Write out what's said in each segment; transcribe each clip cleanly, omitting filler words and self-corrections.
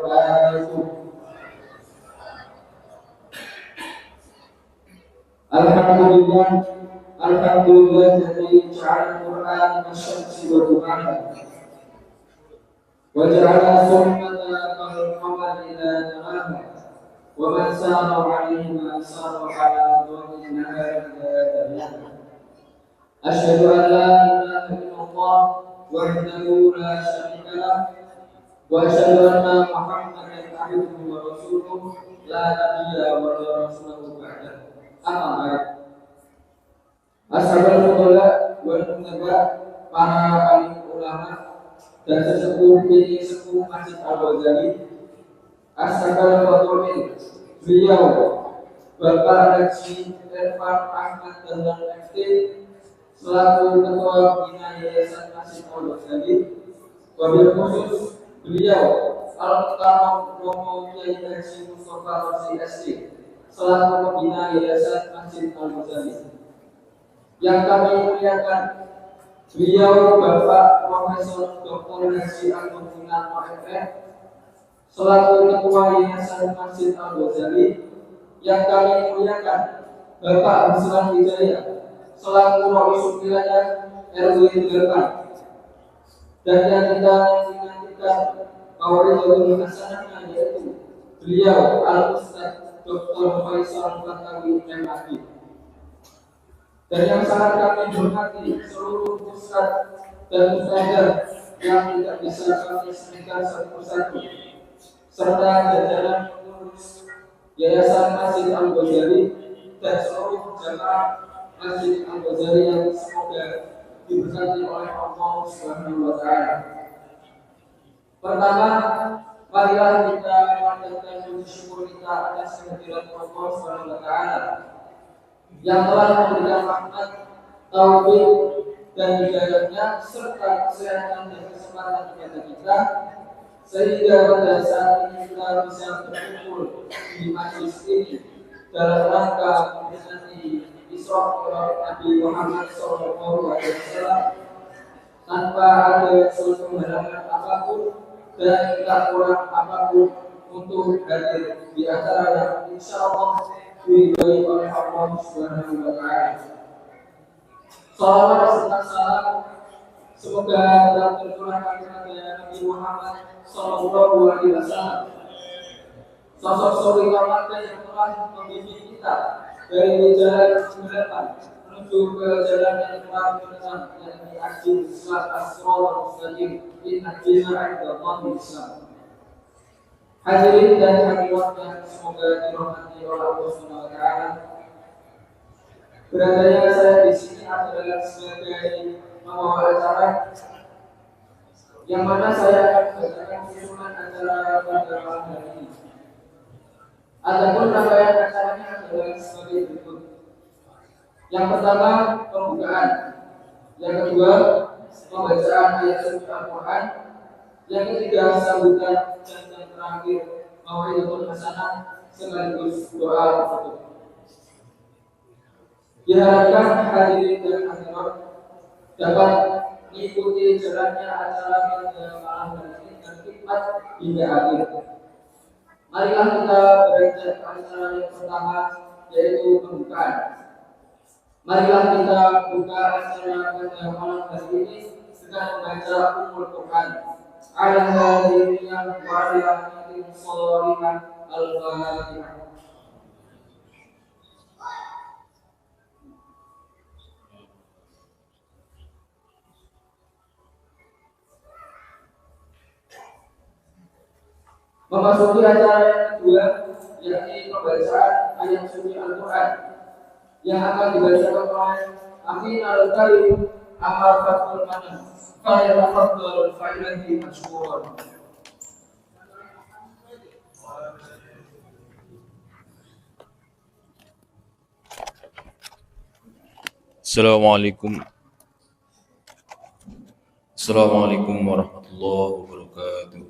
wabarakatuh. Alhamdulillah, alhamdulillah alladzi ja'ala al-Qur'ana asy-syamsi wa duhaha wa ja'ala sunnata al-qamari idza talaha wa man sara 'alaihi ma sara 'ala dhilli nahari idza talaha. Asyhadu an la ilaha illallah wahdahu la syarika lah wa asyhadu anna Muhammadan abduhu wa rasuluh la nabiyya wa la rasula ba'da. Amma ba'd. Ashabul fudala wal munaba, para alim ulama dan sesepuh ini sepuh Masjid Al-Ghazali, Ashabul fudala, beliau Bapak Haji Irfan Ahmad Dahlan FT selaku Ketua Bina Yayasan Masjid Al-Ghazali. Wabil khusus beliau Al-Mukarram Romo Kiai Haji Mustafa Rosi ST selaku Pembina Yayasan Masjid Al-Ghazali. Yang kami muliakan beliau Bapak Profesor Dr. Haji Al-Mu'minan OFF selaku Ketua Yayasan Masjid Al-Ghazali. Yang kami muliakan Bapak Ruslan Wijaya selaku Rasul Wilayah RW 8. Dan yang kita nantikan Maulidul Hasanah yaitu beliau Al-Ustaz Dr. Faisal Fatawi MAD. Dan yang sangat kami hormati seluruh ustaz dan ustazah yang tidak bisa kami sebutkan satu persatu, serta jajaran pengurus Yayasan Masjid Al-Ghazali dan seluruh jamaah Masjid Al-Ghazali yang semoga diberkati oleh Allah Subhanahu wa Ta'ala. Pertama, marilah kita panjatkan puji syukur kita atas kehadirat Allah Subhanahu wa Ta'ala yang telah memberikan rahmat, taufik dan hidayahnya serta kesehatan dan kesempatan kepada kita sehingga pada saat ini kita bisa berkumpul di majlis ini dalam rangka memperingati Isra Mi'raj Nabi Muhammad SAW tanpa ada suatu halangan apapun dan tidak kurang apapun untuk hadir di acara yang insyaallah diridhoi oleh Allah Subhanahu wa Ta'ala. Salawat serta salam semoga dalam tercurahkan kepada Nabi Muhammad Sallallahu Alaihi Wasallam, sosok suri teladan yang telah membimbing kita dari jalan kebenaran menuju ke jalan yang telah benar, yakni Al-Jin Islam As-Siratal Mustaqim inna dina 'indallahi Islam. Hadirin dan hadirat yang semoga dirahmati oleh Allah Subhanahu wa Ta'ala. Beradanya saya di sini adalah sebagai membawa acara yang mana saya akan membacakan susunan acara pada malam hari ini. Adapun rangkaian acaranya adalah sebagai berikut. Yang pertama, pembukaan. Yang kedua, pembacaan ayat suci Al-Quran. Yang ketiga, sambutan, dan yang terakhir Maulidul Hasanah sekaligus doa tutup. Diharapkan hadirin dan hadirat dapat mengikuti jalannya acara pada malam hari ini dan khidmat hingga akhir. Marilah kita beranjak ke acara yang pertama, yaitu pembukaan. Marilah kita buka acara pada malam hari ini dengan membaca Ummul Quran. Al-Hadiyah wa al-Hadiyah Salihah Al-Fatihah. Memasuki acara yang kedua, yakni pembacaan ayat suci Al-Quran yang akan dibacakan oleh Amin Al-Karim Ahmad Fathul Manan. Falyatafaddal fa'ilahi mashkuran. Assalamualaikum warahmatullahi wabarakatuh.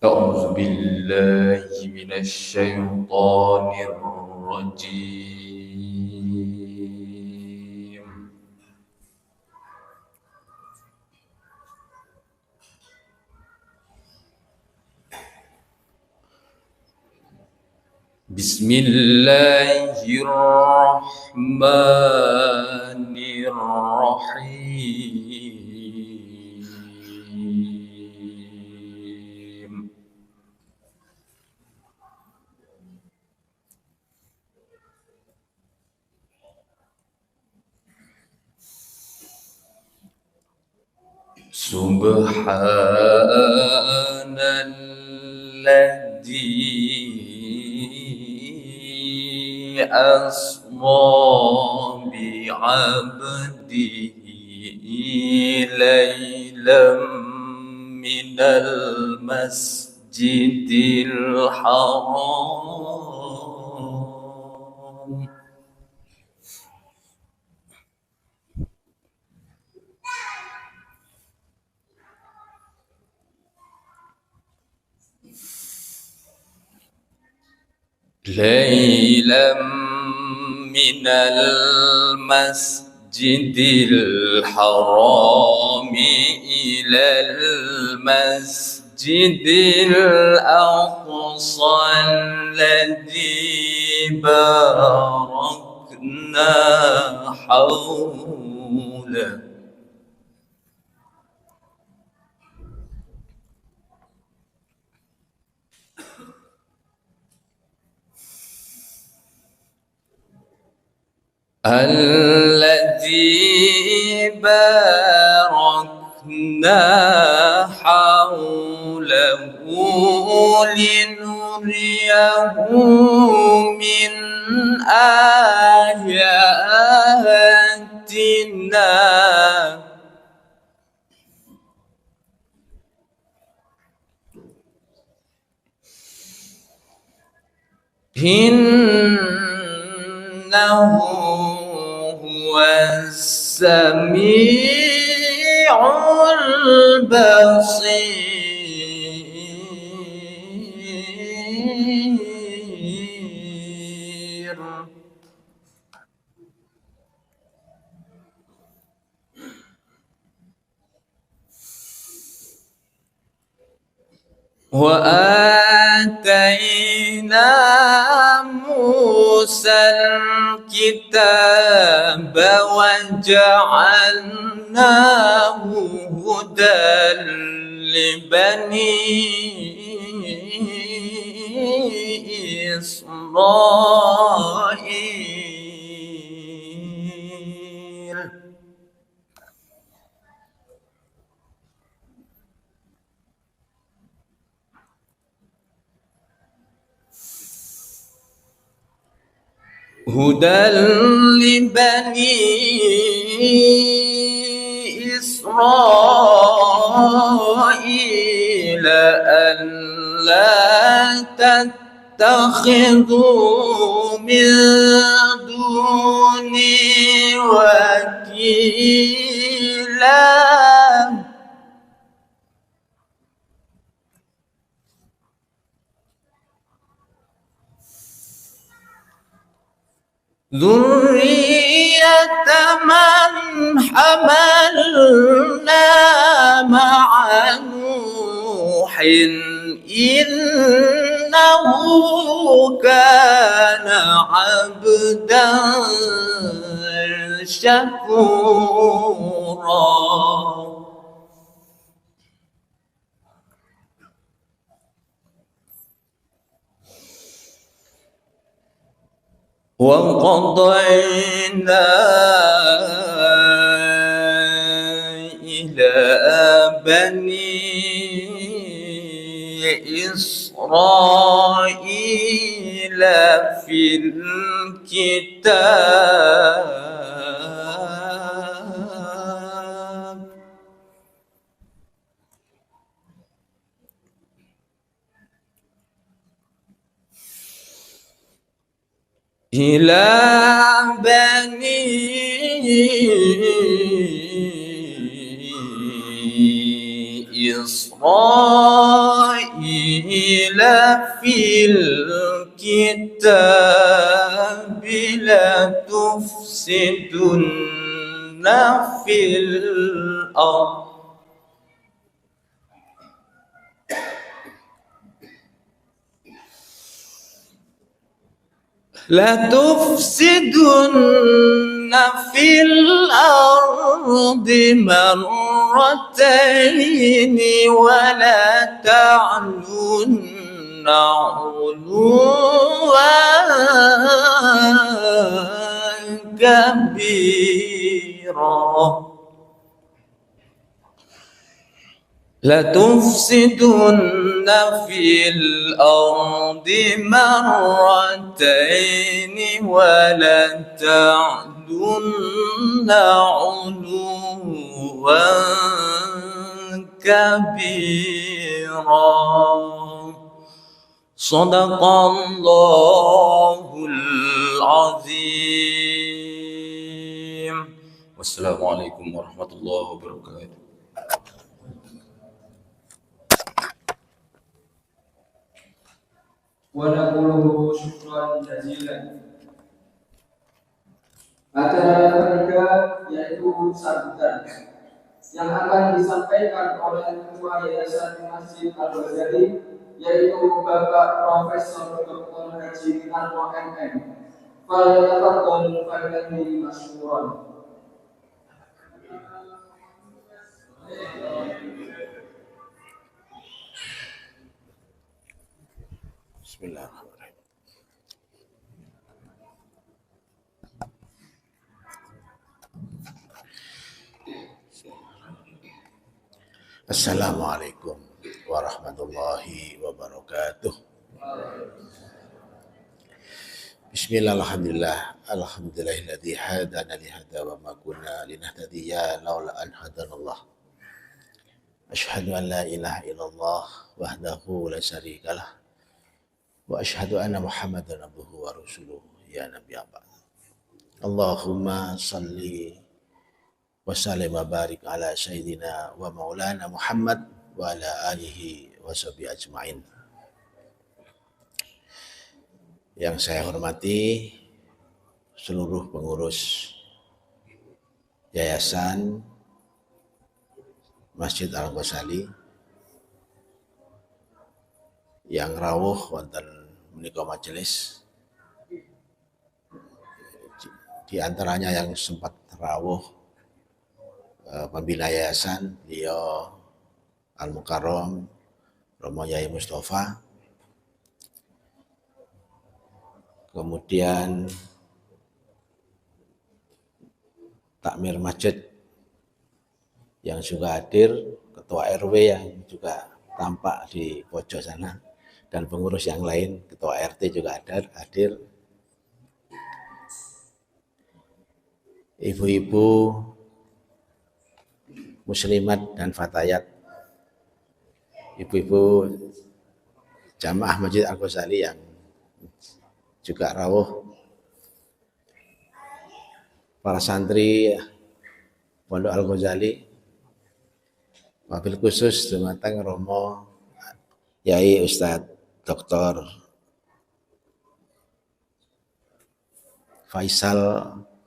A'udzu billahi minasy syaithanir rajim. بسم الله الرحمن الرحيم سبحان الذي أسرى بعبده ليلا من المسجد الحرام ليلا من المسجد الحرام إلى المسجد الأقصى الذي باركنا حوله الذي باركنا حوله لنريه من آياتنا إنه هو السميع البصير وآتينا موسى الكتاب وجعلناه هدى لبني إسرائيل هدى لبني إسرائيل ألا تتخذوا من دوني وكيلا ذرية من حملنا مع نوح إنه كان عبدا شكورا وقضينا إلى بني إسرائيل في الكتاب إلى بني إسرائيل في الكتاب لتفسدن في الأرض لتفسدن في الأرض مرتين ولا تعلن علوا كبيرا لتفسدن في الأرض مرتين ولا تعدن علوا كبيرا صدق الله العظيم والسلام عليكم ورحمة الله وبركاته. ونقول شكرا جزيلا. Acara ketiga yaitu sambutan yang akan disampaikan oleh Ketua Yayasan Masjid Al-Ghazali, yaitu Bapak Profesor Dr. Haji Anwar MM. Falyatafaddal falyadhi masykuran. Bismillahirrahmanirrahim. Assalamualaikum warahmatullahi wabarakatuh. Bismillahirrahmanirrahim. Alhamdulillahilladzi hadana li hadza wa ma kunna linahtadiya laula an hadanallah. Asyhadu an la ilaha illallah wahdahu la syarikalah wa asyhadu anna Muhammadan abduhu wa rasuluhu ya nabi abad. Allahumma salli wa sallim wa barik ala sayyidina wa maulana Muhammad wa ala alihi wa sahbihi ajmain. Yang saya hormati seluruh pengurus Yayasan Masjid Al-Ghazali yang rawuh wonten menika majelis, di antaranya yang sempat rawuh pembina yayasan beliau Al-Mukarram Romo Yai Mustafa, kemudian takmir masjid yang juga hadir, ketua RW yang juga tampak di pojok sana, dan pengurus yang lain, ketua RT juga hadir, ibu-ibu muslimat dan fatayat, ibu-ibu jamaah Masjid Al-Ghazali yang juga rawuh, para santri Pondok Al-Ghazali, wabil khusus dumateng Romo Yai Ustadz Dr. Faisal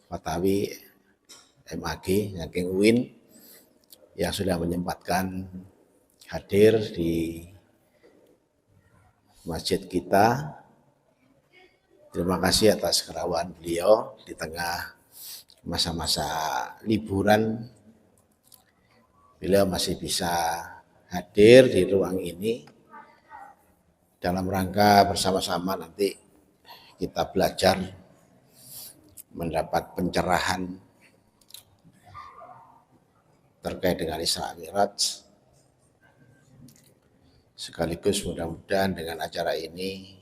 Fatawi MAG saking UIN yang sudah menyempatkan hadir di masjid kita. Terima kasih atas kerawan beliau di tengah masa-masa liburan. Beliau masih bisa hadir di ruang ini dalam rangka bersama-sama nanti kita belajar mendapat pencerahan terkait dengan Isra Mi'raj. Sekaligus mudah-mudahan dengan acara ini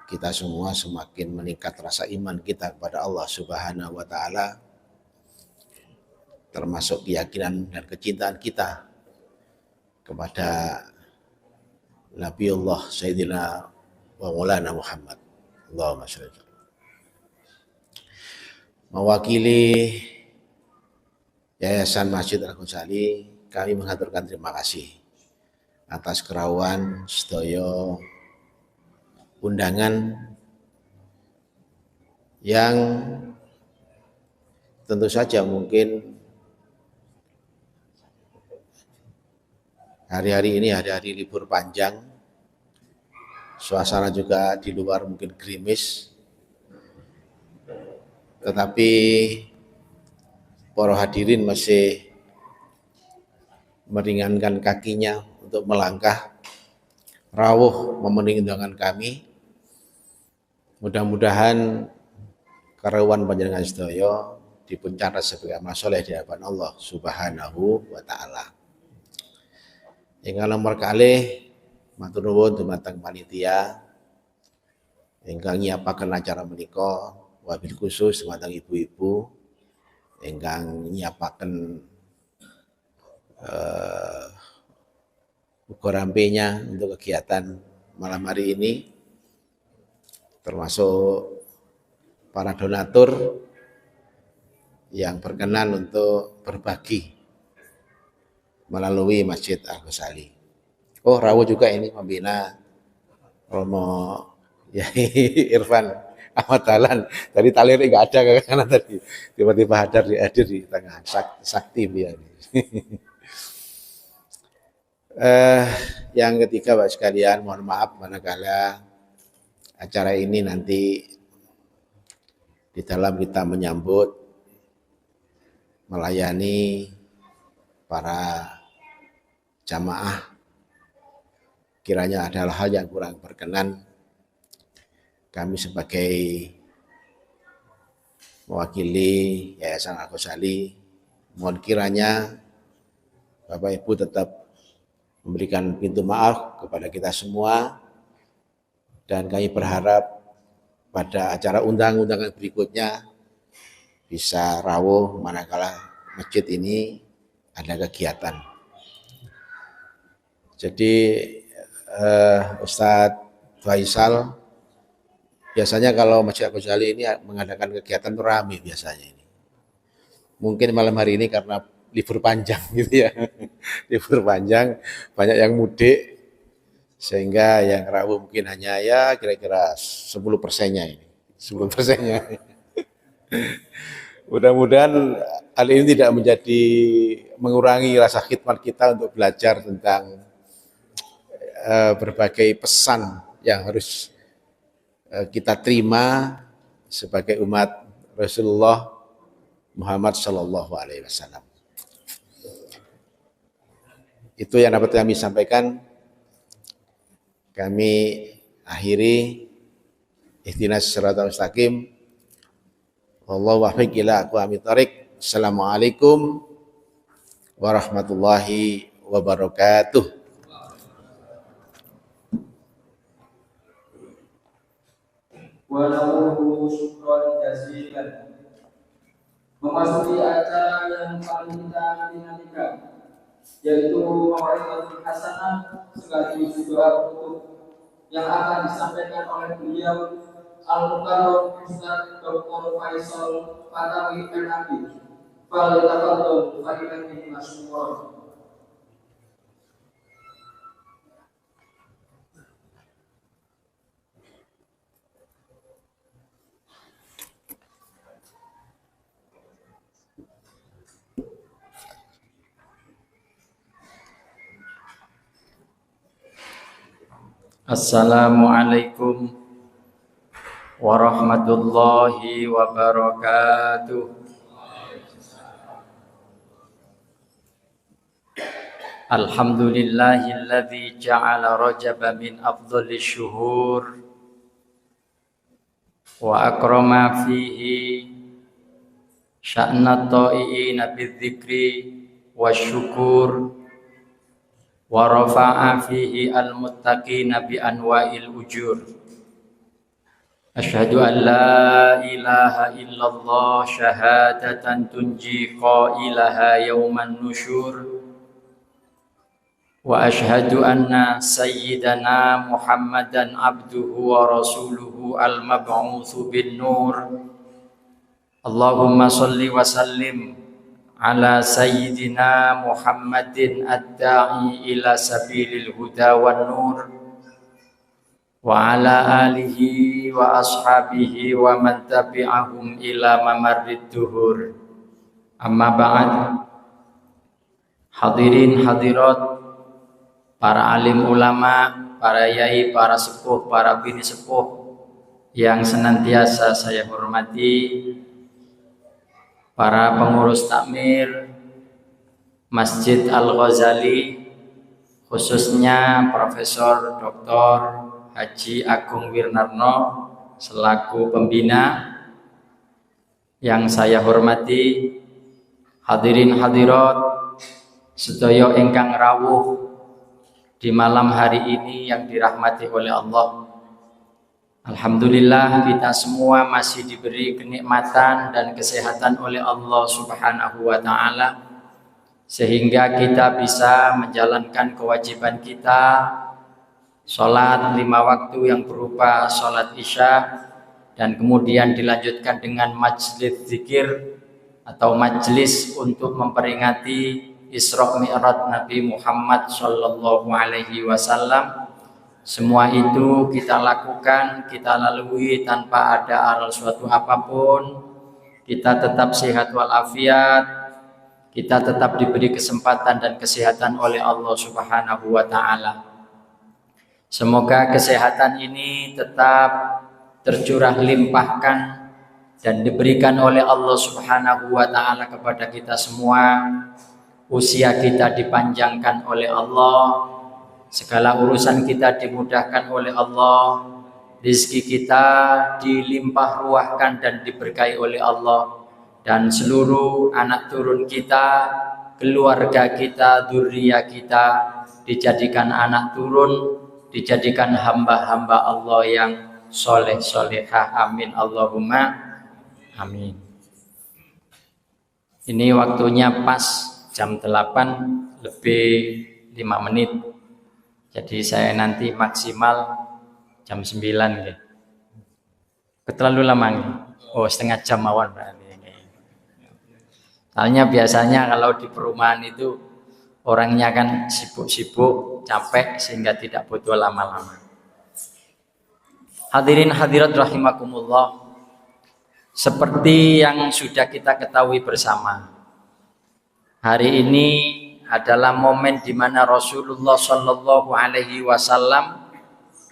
kita semua semakin meningkat rasa iman kita kepada Allah Subhanahu wa Ta'ala, termasuk keyakinan dan kecintaan kita kepada Nabiullah Sayyidina wa Maulana Muhammad. Allahumma sholli. Mewakili Yayasan Masjid Al-Ghazali, kami mengaturkan terima kasih atas kerawan sedaya undangan yang tentu saja mungkin hari-hari ini hari-hari libur panjang, Suasana juga di luar mungkin gerimis, tetapi para hadirin masih meringankan kakinya untuk melangkah rawuh memenuhi undangan kami. Mudah-mudahan karuan panjenengan sedaya dipun catat sebagai amal saleh di hadapan Allah Subhanahu wa taala. Ingkang nomor kalih matur nuwun dumateng panitia ingkang nyiapaken acara menika, wabil khusus dumateng ibu-ibu ingkang nyiapaken uga rampenya untuk kegiatan malam hari ini, termasuk para donatur yang berkenan untuk berbagi melalui Masjid Al-Ghazali. Oh, rawuh juga ini membina Romo Yai Irfan Ahmad Dahlan. Tadi talirnya nggak ada karena tadi tiba-tiba hadir di tengah sakti dia. Yang ketiga Bapak sekalian, mohon maaf manakala acara ini nanti di dalam kita menyambut melayani para jamaah kiranya adalah hal yang kurang berkenan, kami sebagai mewakili Yayasan Al-Ghazali mohon kiranya Bapak Ibu tetap memberikan pintu maaf kepada kita semua, dan kami berharap pada acara undangan berikutnya bisa rawuh manakala masjid ini ada kegiatan. Jadi Ustadz Faisal, biasanya kalau Masjid Al-Ghazali ini mengadakan kegiatan itu rame biasanya ini. Mungkin malam hari ini karena libur panjang gitu ya, libur panjang, banyak yang mudik, sehingga yang rawuh mungkin hanya ya kira-kira 10%-nya ini, 10%-nya. Mudah-mudahan hal ini tidak mengurangi rasa khidmat kita untuk belajar tentang berbagai pesan yang harus kita terima sebagai umat Rasulullah Muhammad Sallallahu Alaihi Wasallam. Itu yang dapat kami sampaikan. Kami akhiri ihdinas siratal mustaqim. Wallahu waffiq ila aqwamit thoriq. Assalamualaikum warahmatullahi wabarakatuh. Walau syukran jazilan. Memasuki acara yang paling kita nantikan, yaitu mau'izatul hasanah sekaligus doa penutup yang akan disampaikan oleh beliau Al-Mukarram Ustaz Dr. Faisal Fatawi MAD. Falyatafadhal fa innahu masykuran. Assalamualaikum warahmatullahi wabarakatuh. Alhamdulillahilladzi ja'ala Rajaba min afdhalis syuhur wa akrama fihi sya'nat ta'i'ina bidzikri wasyukur wa rafa'a fihi al-muttaqina bi anwa'il ujur. Asyhadu an la ilaha illallah syahadatan tunji qailaha yauman nusyur. Wa asyhadu anna sayyidana Muhammadan abduhu wa rasuluhu al-mab'utsu bin nur. Allahumma shalli wa sallim ala sayyidina Muhammadin ad-da'i ila sabilil huda wan nur wa ala alihi wa ashabihi wa man tabi'ahum ila mamarrid duhur. Amma ba'd. Hadirin hadirat para alim ulama, para yai, para sepuh, para bini sepuh yang senantiasa saya hormati, para pengurus takmir Masjid Al-Ghazali, khususnya Profesor Dr. Haji Agung Wirnarno selaku pembina yang saya hormati, hadirin hadirat sedaya ingkang rawuh di malam hari ini yang dirahmati oleh Allah. Alhamdulillah kita semua masih diberi kenikmatan dan kesehatan oleh Allah Subhanahu wa taala sehingga kita bisa menjalankan kewajiban kita sholat 5 waktu yang berupa sholat isya dan kemudian dilanjutkan dengan majlis zikir atau majlis untuk memperingati Isra Mi'raj Nabi Muhammad sallallahu alaihi wasallam. Semua itu kita lakukan, kita lalui tanpa ada aral suatu apapun. Kita tetap sehat walafiat, kita tetap diberi kesempatan dan kesehatan oleh Allah Subhanahu wa taala. Semoga kesehatan ini tetap tercurah limpahkan dan diberikan oleh Allah Subhanahu wa taala kepada kita semua. Usia kita dipanjangkan oleh Allah, segala urusan kita dimudahkan oleh Allah, rezeki kita dilimpah ruahkan dan diberkahi oleh Allah, dan seluruh anak turun kita, keluarga kita, dzurriyyah kita dijadikan anak turun, dijadikan hamba-hamba Allah yang soleh solehah. Amin Allahumma amin. Ini waktunya pas jam 8 lebih 5 menit. Jadi saya nanti maksimal jam 9 ya. Terlalu lama nih. Oh, setengah jam awan berarti. Soalnya biasanya kalau di perumahan itu orangnya kan sibuk-sibuk, capek sehingga tidak butuh lama-lama. Hadirin hadirat rahimakumullah. Seperti yang sudah kita ketahui bersama, hari ini adalah momen di mana Rasulullah Shallallahu Alaihi Wasallam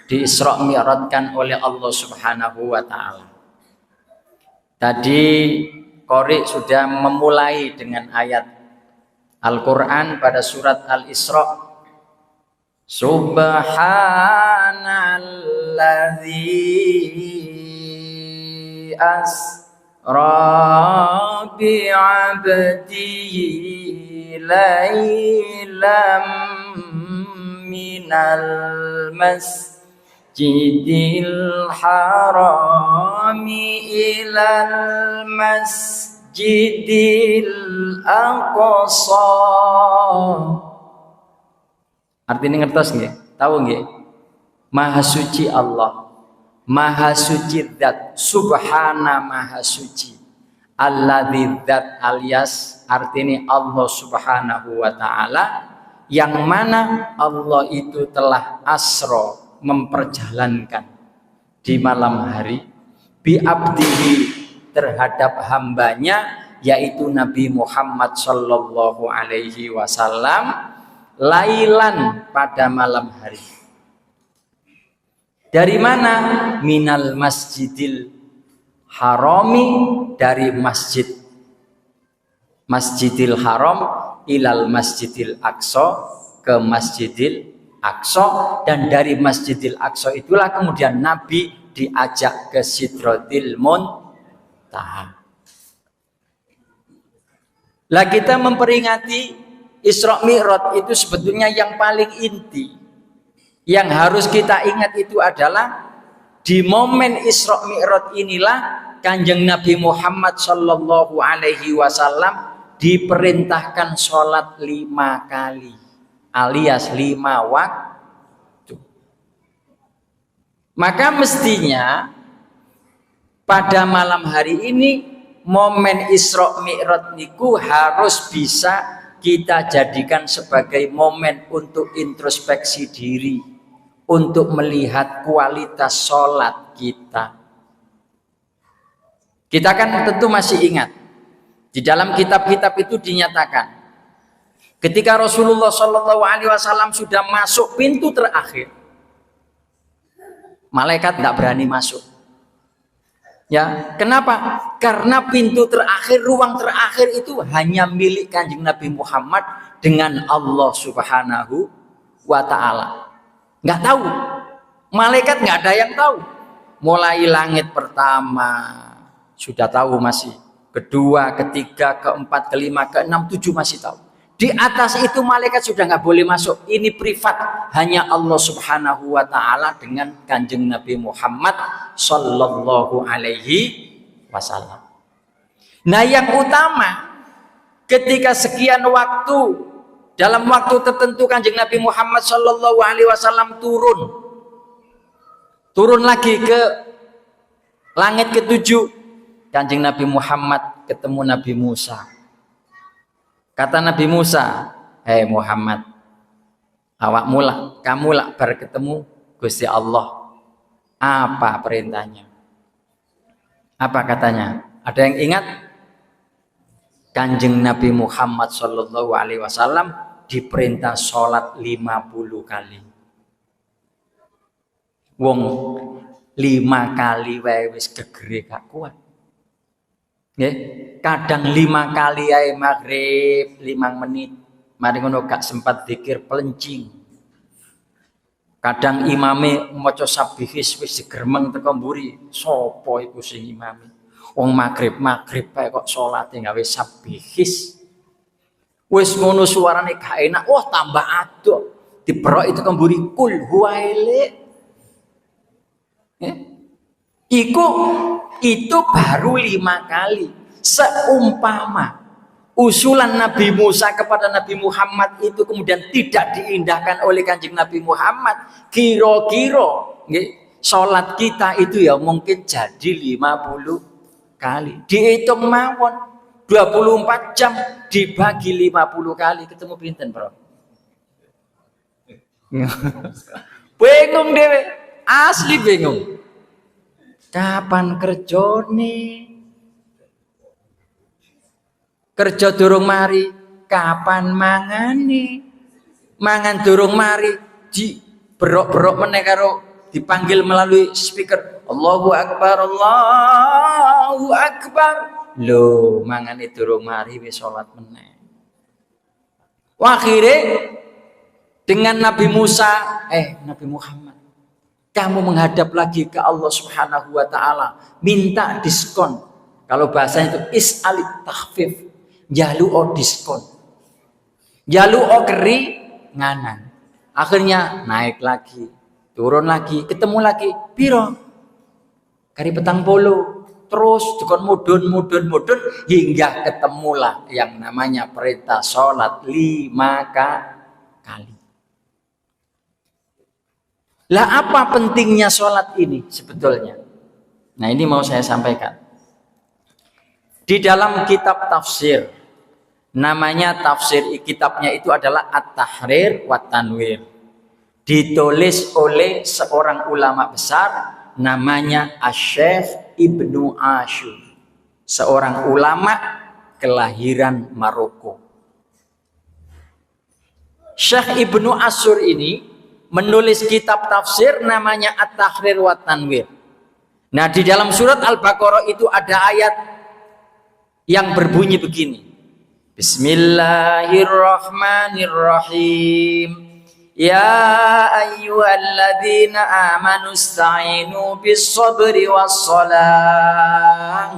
di-Isra Mi'rajkan oleh Allah Subhanahu Wa Taala. Tadi Qori sudah memulai dengan ayat Al-Quran pada surat Al-Isra. Subhanalladzi asra bi'abdihi laylam minal masjidil harami ilal masjidil aqsa. Artinya ngertos nggih? Tahu nggih? Maha suci Allah, maha suci zat, subhana maha suci, alladzi zat alias artinya Allah Subhanahu wa taala, yang mana Allah itu telah asro memperjalankan di malam hari bi abdihi terhadap hambanya yaitu Nabi Muhammad sallallahu alaihi wasallam lailan pada malam hari. Dari mana? Minal masjidil harami, dari Masjidil Haram ilal Masjidil Aqsa, ke Masjidil Aqsa, dan dari Masjidil Aqsa itulah kemudian Nabi diajak ke Sidratil Muntaha. Lah kita memperingati Isra Mi'raj itu sebetulnya yang paling inti. Yang harus kita ingat itu adalah di momen Isra Mi'raj inilah Kanjeng Nabi Muhammad sallallahu alaihi wasallam diperintahkan sholat 5 kali alias 5 waktu. Maka mestinya pada malam hari ini momen Isra Mi'raj niku harus bisa kita jadikan sebagai momen untuk introspeksi diri, untuk melihat kualitas sholat kita. Kita kan tentu masih ingat di dalam kitab-kitab itu dinyatakan Ketika Rasulullah Shallallahu Alaihi Wasallam sudah masuk pintu terakhir, malaikat nggak berani masuk. Ya, kenapa? Karena pintu terakhir, ruang terakhir itu hanya milik Kanjeng Nabi Muhammad dengan Allah Subhanahu wa Ta'ala. Nggak tahu, malaikat nggak ada yang tahu. Mulai langit pertama sudah tahu masih, kedua, ketiga, keempat, kelima, keenam, tujuh masih tahu. Di atas itu malaikat sudah nggak boleh masuk. Ini privat, hanya Allah Subhanahu wa Ta'ala dengan Kanjeng Nabi Muhammad Sallallahu Alaihi Wasallam. Nah, yang utama ketika sekian waktu, dalam waktu tertentu Kanjeng Nabi Muhammad Sallallahu Alaihi Wasallam turun lagi ke langit ketujuh. Kanjeng Nabi Muhammad ketemu Nabi Musa. Kata Nabi Musa, hei Muhammad, kamu lah baru ketemu Gusti Allah. Apa perintahnya? Apa katanya? Ada yang ingat? Kanjeng Nabi Muhammad Sallallahu Alaihi Wasallam diperintah sholat 50 kali. Wong 5 kali wae wis gegere gak kuat. Kadang 5 kali ae maghrib 5 menit, mari ngono gak sempat zikir pelencing. Kadang imame maca sabihis wis digremeng teko mburi, sapa iku sing imame? Wong maghrib ae kok salate gawe sabihis. Wis ngono suarane gak enak, wah tambah aduk. Diperok itu kemburi kul huwaile. Itu baru 5 kali. Seumpama usulan Nabi Musa kepada Nabi Muhammad itu kemudian tidak diindahkan oleh Kanjeng Nabi Muhammad, kira-kira sholat kita itu ya mungkin jadi 50 kali. Dihitung mawon 24 jam dibagi 50 kali ketemu pinten, Bro? Bingung dewe, asli bingung. Kapan kerjone? Kerja durung mari, kapan mangane? Mangan durung mari, di berok-berok meneh karo dipanggil melalui speaker. Allahu Akbar, Allahu Akbar. Loh, mangane durung mari wis salat meneh. Akhire dengan Nabi Musa, Nabi Muhammad, kamu menghadap lagi ke Allah Subhanahu wa Ta'ala, minta diskon. Kalau bahasanya itu is'alit takhfif, jalu o diskon, jalu o keri nganan. Akhirnya naik lagi, turun lagi, ketemu lagi, piro kari petang polo, terus dikon mudun hingga ketemulah yang namanya perintah sholat 5 kali. Lah apa pentingnya sholat ini sebetulnya? Nah, ini mau saya sampaikan. Di dalam kitab tafsir, namanya tafsir, kitabnya itu adalah At-Tahrir wa Tanwir. Ditulis oleh seorang ulama besar namanya Asy-Syaikh Ibnu Asyur. Seorang ulama kelahiran Maroko. Syekh Ibnu Asyur ini menulis kitab tafsir namanya At-Tahrir wa Tanwir. Nah, di dalam surat Al-Baqarah itu ada ayat yang berbunyi begini. Bismillahirrahmanirrahim. Ya ayyuhalladzina amanu ista'inu bis-sabri was-salah.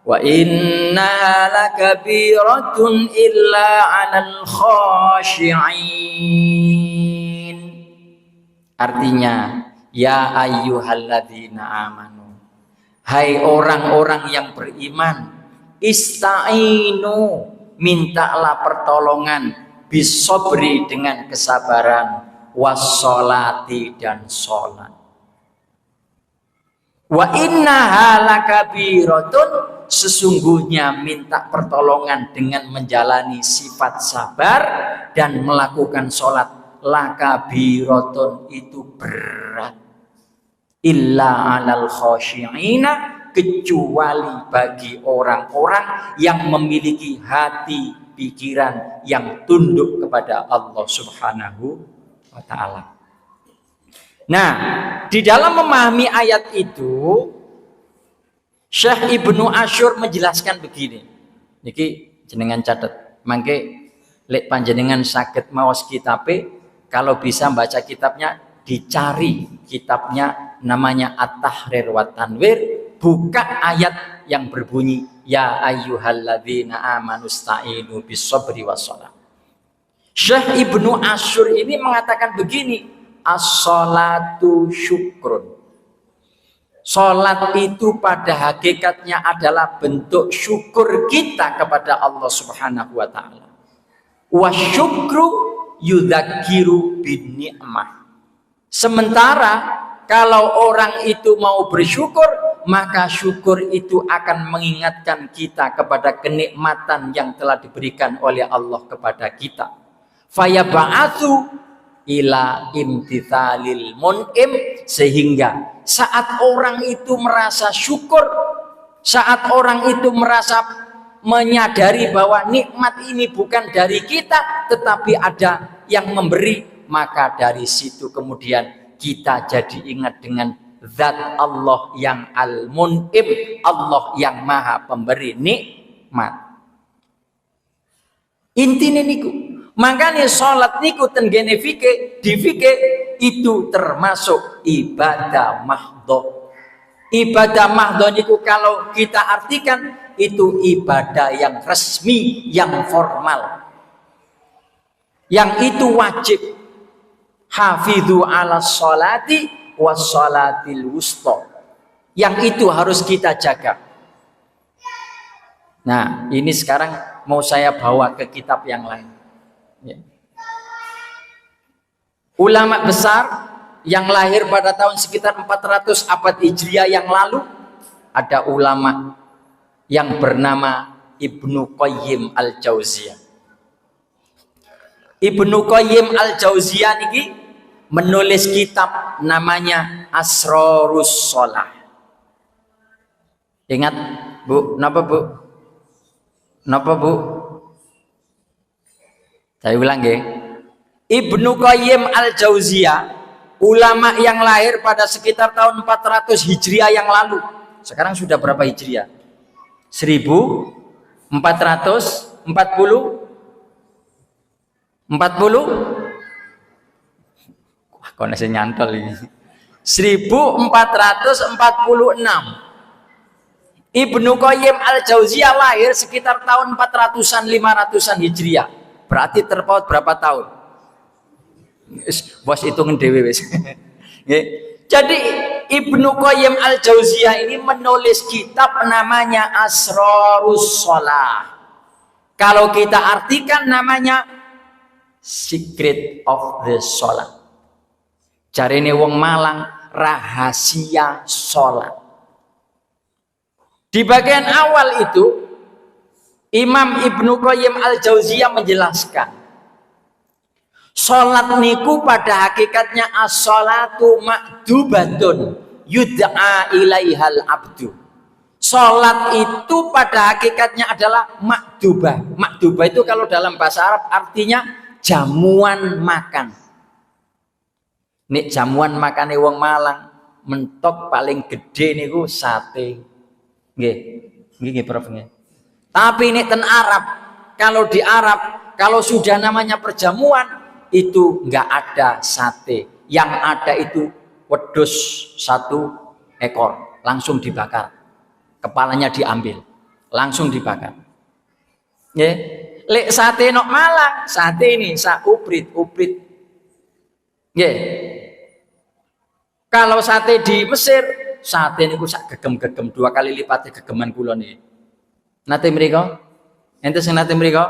Wa inna lakabiratun illa 'alal khashi'in. Artinya, ya ayyuhalladzina amanu, hai orang-orang yang beriman, ista'inu, mintalah pertolongan, bisobri, dengan kesabaran, wassolati, dan sholat. Wa innaha lakabiratun, sesungguhnya minta pertolongan dengan menjalani sifat sabar dan melakukan sholat, lakabiratun, itu berat. Illa alal khashi'ina, kecuali bagi orang-orang yang memiliki hati pikiran yang tunduk kepada Allah Subhanahu wa taala. Nah, di dalam memahami ayat itu Syekh Ibnu Asyur menjelaskan begini. Niki jenengan catat. Mangke lek panjenengan saged maos kitabe, kalau bisa baca kitabnya dicari kitabnya namanya At-Tahrir wa Tanwir, buka ayat yang berbunyi ya ayyuhalladzina amanu sta'inu bis-sabri was-shalah. Syekh Ibnu Asyur ini mengatakan begini, as-sholatu syukrun. Salat itu pada hakikatnya adalah bentuk syukur kita kepada Allah Subhanahu wa taala. Wa syukru yudzakiru bin ni'mah. Sementara kalau orang itu mau bersyukur, maka syukur itu akan mengingatkan kita kepada kenikmatan yang telah diberikan oleh Allah kepada kita. Fayab'atsu ila imtithalil mun'im, sehingga saat orang itu merasa syukur, saat orang itu merasa menyadari bahwa nikmat ini bukan dari kita tetapi ada yang memberi, maka dari situ kemudian kita jadi ingat dengan zat Allah yang al-mun'im, Allah yang maha pemberi nikmat. Intine niku. Makanya sholat niku tenggene fikih itu termasuk ibadah mahdhah. Ibadah mahdhah niku kalau kita artikan itu ibadah yang resmi, yang formal, yang itu wajib. Hafidhu ala sholati was sholatil wusta, yang itu harus kita jaga. Nah, ini sekarang mau saya bawa ke kitab yang lain. Ya. Ulama besar yang lahir pada tahun sekitar 400 abad Hijriah yang lalu, ada ulama yang bernama Ibnu Qayyim al-Jauziyah. Ibnu Qayyim al-Jauziyah ini menulis kitab namanya Asrarus Shalah. Ingat Bu, napa Bu? Napa Bu? Saya ulang ya. Ibnu Qayyim al-Jauziyah, ulama yang lahir pada sekitar tahun 400 Hijriah yang lalu. Sekarang sudah berapa Hijriah? 1440? 40? Wah, koneksi nyantol ini. 1446. Ibnu Qayyim al-Jauziyah lahir sekitar tahun 400-an 500-an Hijriah. Berarti terpaut berapa tahun? Bos hitungin dewe wis. Jadi Ibnu Qayyim al-Jauziyah ini menulis kitab namanya Asrarus Shalah. Kalau kita artikan namanya Secret of the Shalah. Jarine wong Malang, rahasia sholat. Di bagian awal itu Imam Ibnu Qayyim al-Jauziyah menjelaskan, sholat niku pada hakikatnya as-sholatu ma'dubatun yud'a ilaihal abdu. Sholat itu pada hakikatnya adalah makdubah. Makdubah itu kalau dalam bahasa Arab artinya jamuan makan. Nek jamuan makane wong Malang mentok paling gede niku sate. Nggih. Nggih Prof nggih. Tapi nek ten Arab, kalau di Arab kalau sudah namanya perjamuan itu enggak ada sate. Yang ada itu wedhus 1 ekor langsung dibakar. Kepalanya diambil, langsung dibakar. Nggih. Lek sate nok Malang, sate ini sak uprit. Nggih. Kalau sate di Mesir, sate niku sak gegem-gegem 2 kali lipat gegeman kula niki. Nate mriko? Ente sing nate mriko?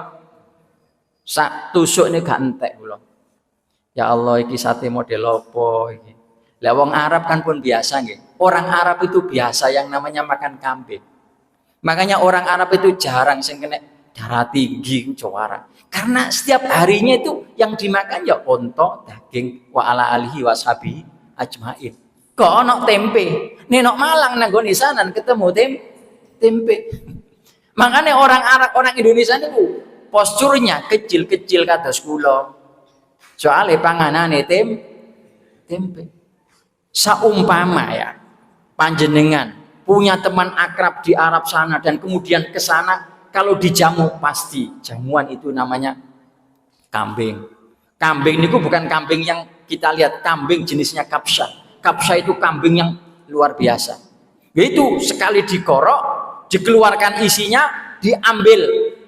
Sak tusuk niku gak entek kula. Ya Allah, iki sate model apa iki? Lah wong Arab kan pun biasa nggih. Orang Arab itu biasa yang namanya makan kambing. Makanya orang Arab itu jarang sing kena darah tinggi jawara. Karena setiap harinya itu yang dimakan ya onto, daging, wa ala alihi washabi ajmain. Kok ono tempe. Nenok Malang nang gone sana ketemu tempe. Makanya orang Arab, orang Indonesia itu posturnya kecil-kecil kados kula. Soale panganane tempe. Saumpama ya panjenengan punya teman akrab di Arab sana dan kemudian ke sana, kalau dijamu pasti jamuan itu namanya kambing. Kambing itu bukan kambing yang kita lihat, kambing jenisnya kapsa. Kapsa itu kambing yang luar biasa. Yaitu sekali dikorok, dikeluarkan isinya, diambil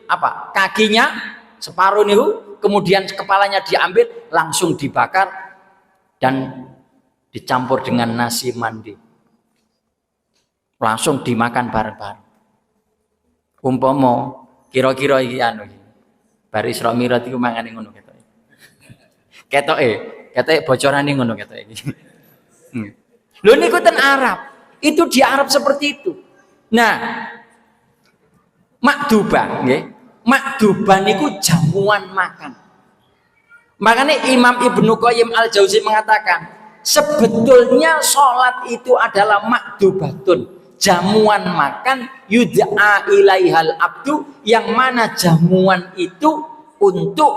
apa? Kakinya separuh niku, kemudian kepalanya diambil, langsung dibakar dan dicampur dengan nasi mandi. Langsung dimakan bareng-bareng. Umpama kira-kira iki anu iki. Bar Isra Mi'raj iku mangane ngono ketoke. Ketoke bocorane ngono ketoke iki. Lho niku ten Arab. Itu di Arab seperti itu. Nah, makdubah nggih. Makdubah niku jamuan makan. Makanya Imam Ibnu Qayyim Al-Jauzi mengatakan, sebetulnya sholat itu adalah makdubatun, jamuan makan, yud'a ilaihal abdu, yang mana jamuan itu untuk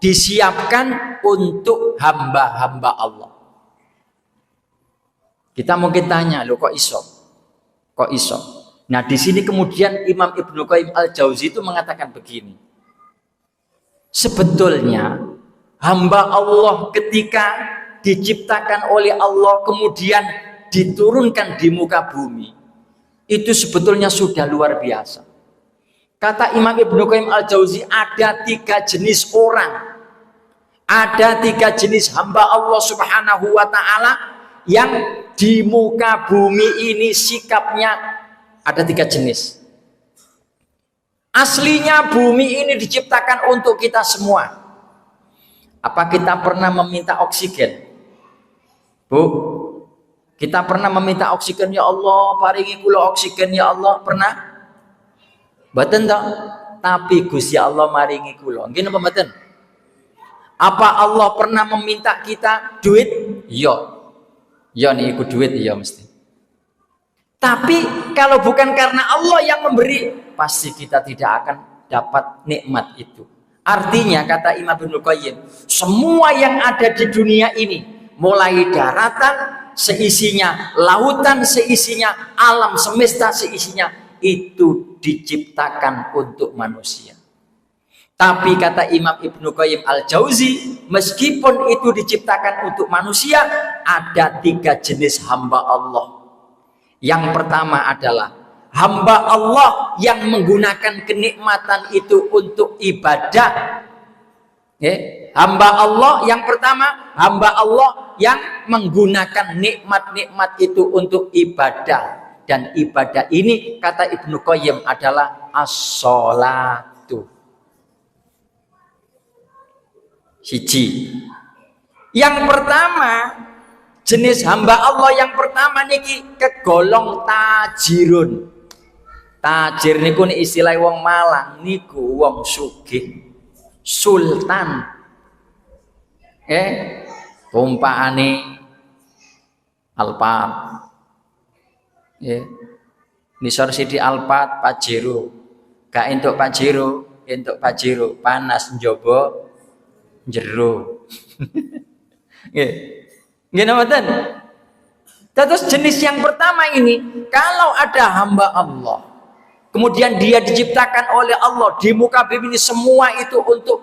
disiapkan untuk hamba-hamba Allah. Kita mungkin tanya, loh kok iso? Kok iso? Nah di sini kemudian Imam Ibnu Qayyim Al-Jauzi itu mengatakan begini, sebetulnya hamba Allah ketika diciptakan oleh Allah kemudian diturunkan di muka bumi, itu sebetulnya sudah luar biasa. Kata Imam Ibnu Qayyim Al-Jauzi, ada 3 jenis orang, ada 3 jenis hamba Allah Subhanahu wa ta'ala yang di muka bumi ini sikapnya ada 3 jenis. Aslinya bumi ini diciptakan untuk kita semua. Apa kita pernah meminta oksigen? Bu, kita pernah meminta oksigen, ya Allah, paringi kula oksigen ya Allah, pernah? Mboten toh? Tapi Gusti Allah maringi kula. Nggih napa mboten? Apa Allah pernah meminta kita duit? Iya. Ya niku duit iya mesti. Tapi kalau bukan karena Allah yang memberi, pasti kita tidak akan dapat nikmat itu. Artinya kata Imam Ibnu Qayyim, semua yang ada di dunia ini, mulai daratan seisinya, lautan seisinya, alam semesta seisinya, itu diciptakan untuk manusia. Tapi kata Imam Ibnu Qayyim Al-Jauzi, meskipun itu diciptakan untuk manusia, ada 3 jenis hamba Allah. Yang pertama adalah hamba Allah yang menggunakan kenikmatan itu untuk ibadah. Hamba Allah yang pertama, hamba Allah yang menggunakan nikmat-nikmat itu untuk ibadah. Dan ibadah ini kata Ibnu Qayyim adalah as-sholatu. Siji. Yang pertama, jenis hamba Allah yang pertama niki kegolong tajirun. Tajir niku istilah wong Malang niku wong sugih. Sultan. Tumpaane Alphard. Nisor Sidi Alphard Pajero. Gak entuk Pajero, entuk Pajero, panas njobo jero. Nggih napa? Terus jenis yang pertama ini, kalau ada hamba Allah, kemudian dia diciptakan oleh Allah di muka bumi ini semua itu untuk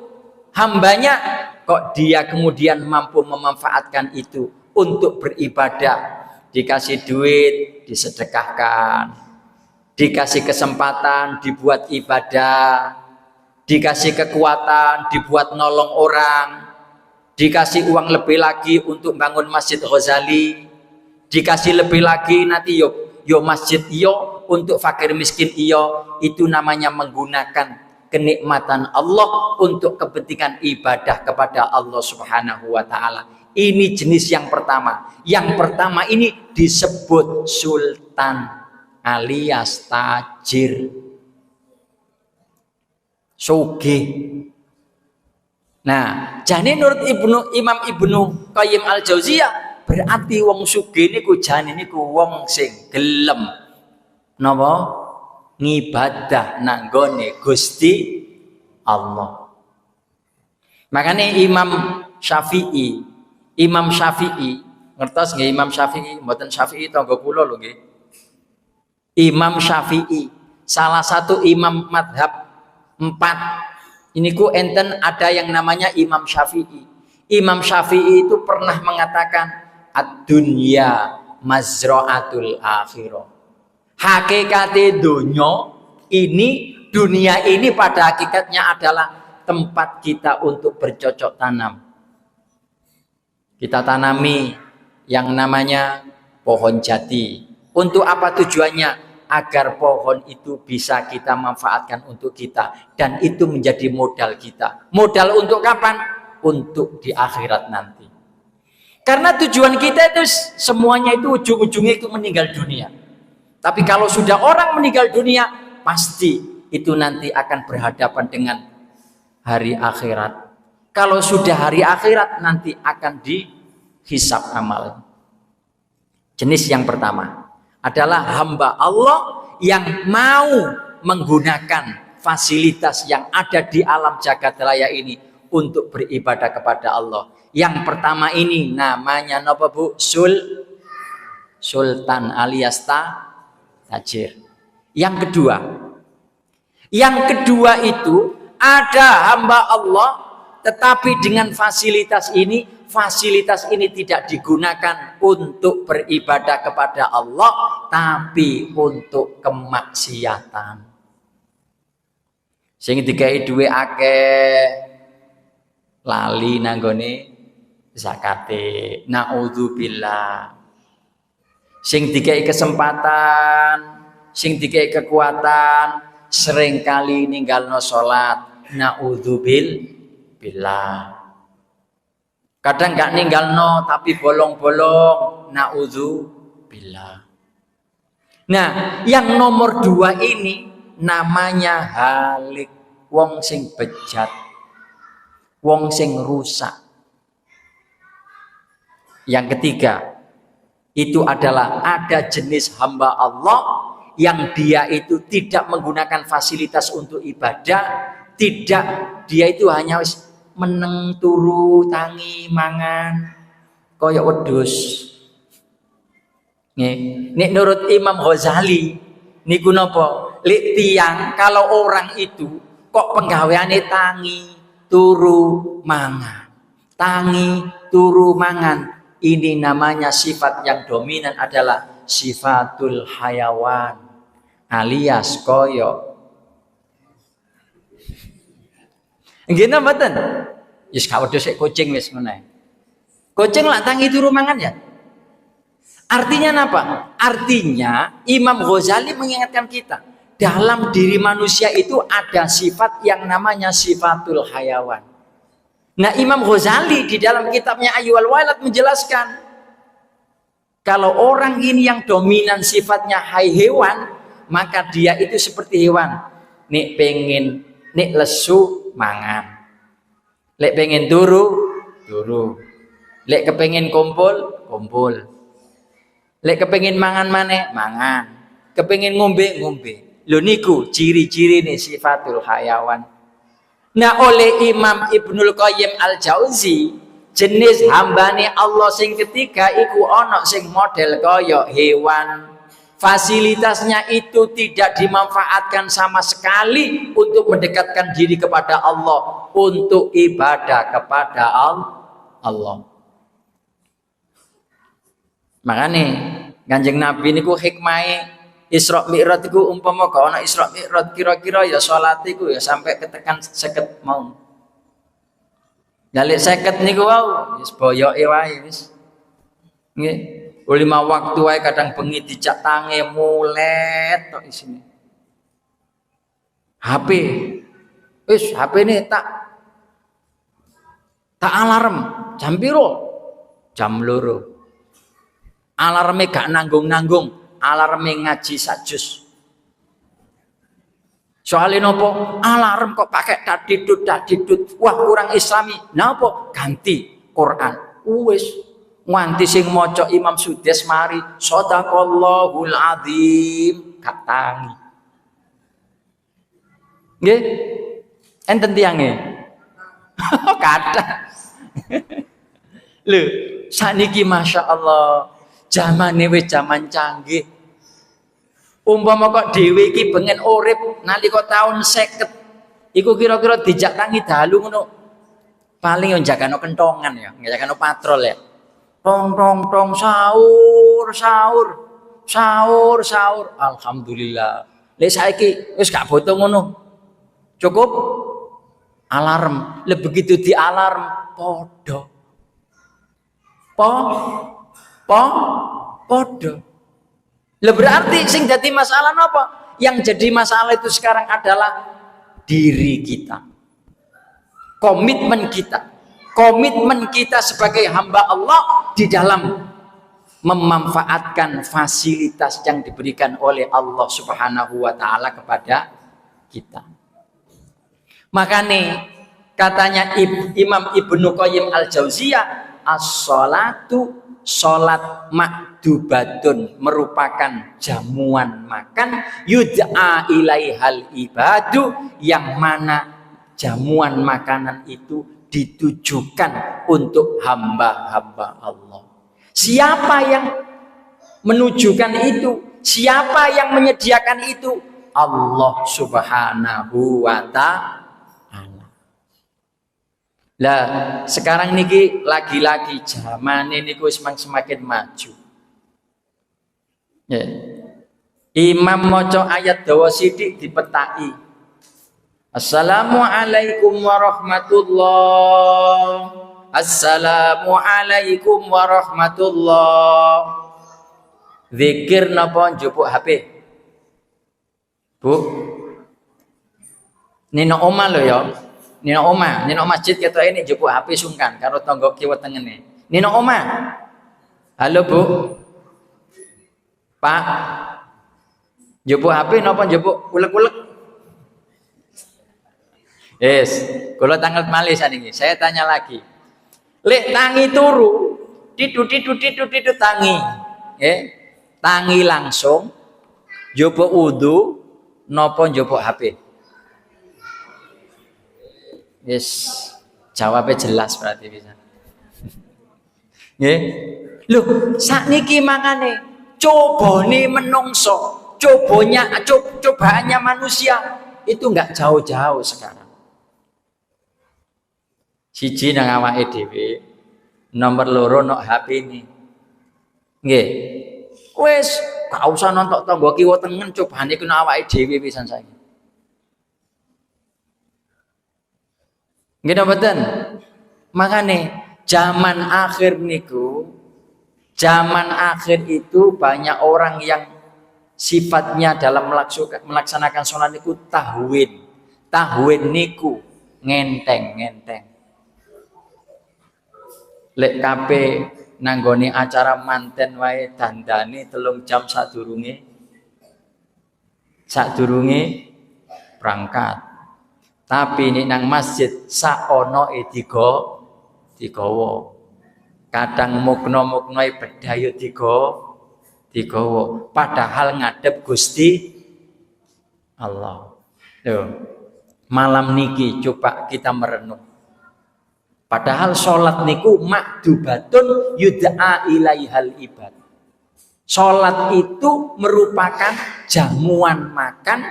hambanya, kok dia kemudian mampu memanfaatkan itu untuk beribadah, dikasih duit disedekahkan, dikasih kesempatan dibuat ibadah, dikasih kekuatan dibuat nolong orang, dikasih uang lebih lagi untuk bangun Masjid Ghazali, dikasih lebih lagi nanti yo masjid iyo untuk fakir miskin iyo. Itu namanya menggunakan kenikmatan Allah untuk kepentingan ibadah kepada Allah Subhanahu wa ta'ala. Ini jenis yang pertama. Yang pertama ini disebut sultan alias tajir, sugih. Nah, jane nurut Imam Ibnu Qayyim Al-Jauziyah, berarti wong sugih niku jane niku wong sing gelem napa? Ngibadah nang gone Gusti Allah. Makanya Imam Syafi'i, ngertos nggih Imam Syafi'i, mboten Syafi'i tangga kula lho nggih. Imam Syafi'i, salah satu imam madhab 4. Ini ku enten ada yang namanya Imam Syafi'i. Imam Syafi'i itu pernah mengatakan ad-dunya mazra'atul akhirah. Hakikate dunia ini pada hakikatnya adalah tempat kita untuk bercocok tanam. Kita tanami yang namanya pohon jati. Untuk apa tujuannya? Agar pohon itu bisa kita manfaatkan untuk kita. Dan itu menjadi modal kita. Modal untuk kapan? Untuk di akhirat nanti. Karena tujuan kita itu semuanya itu ujung-ujungnya itu meninggal dunia. Tapi kalau sudah orang meninggal dunia, pasti itu nanti akan berhadapan dengan hari akhirat. Kalau sudah hari akhirat nanti akan dihisab amal. Jenis yang pertama adalah hamba Allah yang mau menggunakan fasilitas yang ada di alam jagat raya ini untuk beribadah kepada Allah. Yang pertama ini namanya napa Bu? Sultan alias tajir. Yang kedua itu ada hamba Allah tetapi dengan fasilitas ini tidak digunakan untuk beribadah kepada Allah tapi untuk kemaksiatan. Sing digawe duwe akeh lali nanggone zakate, naudzubillah. Sing digawe kesempatan, sing digawe kekuatan seringkali ninggalno salat, naudzubillah. Kadang gak ninggalno tapi bolong-bolong, naudzubillah. Nah, yang nomor 2 ini namanya halik, wong sing bejat, wong sing rusak. Yang ketiga itu adalah ada jenis hamba Allah yang dia itu tidak menggunakan fasilitas untuk ibadah, dia itu hanya meneng turu tangi mangan kaya wedhus. Nek nurut Imam Ghazali niku napa? Lek tiyang kalau orang itu kok penggaweane tangi turu mangan. Tangi turu mangan. Ini namanya sifat yang dominan adalah sifatul hayawan alias koyo. Nggih napa mboten? Wis gak wedhus sik kucing wis ngene. Kucing lak tangi turu mangan ya. Artinya apa? Artinya Imam Ghazali mengingatkan kita dalam diri manusia itu ada sifat yang namanya sifatul hayawan. Nah, Imam Ghazali di dalam kitabnya Ayyuhal Walad menjelaskan kalau orang ini yang dominan sifatnya hewan, maka dia itu seperti hewan. Nek pengen nek lesu mangan. Lek pengen turu. Lek kepengen kumpul. Lek kepengen mangan maneh, mangan. Kepengen ngombe. Lho niku ciri-ciri nih sifatul hayawan. Nah, oleh Imam Ibnul Qayyim Al-Jauzi, jenis hambane Allah sing ketiga iku ana sing model kaya hewan. Fasilitasnya itu tidak dimanfaatkan sama sekali untuk mendekatkan diri kepada Allah, untuk ibadah kepada Allah. Makanya Kanjeng Nabi niku hikmahe Isra Mi'raj iku umpama gak ana Isra Mi'raj kira-kira ya salat iku ya sampai ketekan 50 mau. Dalek 50 niku wau wis boyoke wae wis. Nggih, 5 waktu wae kadang bengi dijak tange mulet tok isine. HP. Wis HP-ne tak alarm jam piro? Jam 2. Alarme gak nanggung-nanggung. Alarme ngaji sajus. Soalnya nopo? Alarm kok pakai dadidut. Wah, kurang islami. Napa? Ganti Quran. Wis nganti sing maca Imam Sudes mari shadaqallahul azim gak tangi. Nggih. Enten tiange. Kathah. Lho, saniki Masya Allah, zamane wis zaman canggih. Umpama kok dhewe iki bengen urip nalika taun 50, iku kira-kira dijak tangi dalu ngono. Paling yo jagano kentongan ya, jagano patrol ya. Tong tong tong sahur sahur sahur sahur. Alhamdulillah. Lek saiki wis gak butuh ngono. Cukup alarm. Lek begitu di alarm podo. Podo. Lah berarti sing jadi masalah apa? Yang jadi masalah itu sekarang adalah diri kita. Komitmen kita sebagai hamba Allah di dalam memanfaatkan fasilitas yang diberikan oleh Allah Subhanahu wa taala kepada kita. Makanya katanya Imam Ibnu Qayyim Al-Jauziyah, as-sholatu sholat makdubatun merupakan jamuan makan yud'a ilaihal ibadu, yang mana jamuan makanan itu ditujukan untuk hamba-hamba Allah. Siapa yang menujukan itu? Siapa yang menyediakan itu? Allah Subhanahu wa ta'ala. Lah sekarang niki lagi-lagi zaman ini semakin maju. Ya. Imam maca ayat dawa sithik dipetaki. Assalamualaikum warahmatullah. Assalamualaikum warahmatullah. Zikir napa njupuk HP? Bu. Nino oma lho ya. Nino masjid ketok ini njupuk HP sungkan karo tangga kiwa tengene. Nino oma. Halo Bu. Pak. Njupuk HP napa njupuk ulek-ulek? Yes, kalau tanggal malih saniki. Saya tanya lagi. Lek tangi turu, tidu tangi. Tangi langsung njupuk wudu napa njupuk HP? Yes, jawabnya jelas berarti bisa. Nggih. Lho, sakniki mangane cobane menungso, cobaannya manusia itu enggak jauh-jauh sekarang. Siji nang awake dhewe, nomor loro nok HP ini. Nggih. Wis, gak usah nonton tangga kiwa tengen, cobane ku nang awake dhewe pisan saiki. Nggih mboten? Makane zaman akhir niku, zaman akhir itu banyak orang yang sifatnya dalam melaksanakan sholat niku tahwin. Tahwin niku ngenteng. Lek kabeh nanggone acara manten wae dandane 3 jam sadurunge berangkat. Tapi nek nang masjid saonoe digawa. Kadang mukna-muknae bedhayo digawa. Padahal ngadep Gusti Allah. Loh, malam niki coba kita merenung. Padahal sholat niku makdubatun yud'a ilaihal ibad. Sholat itu merupakan jamuan makan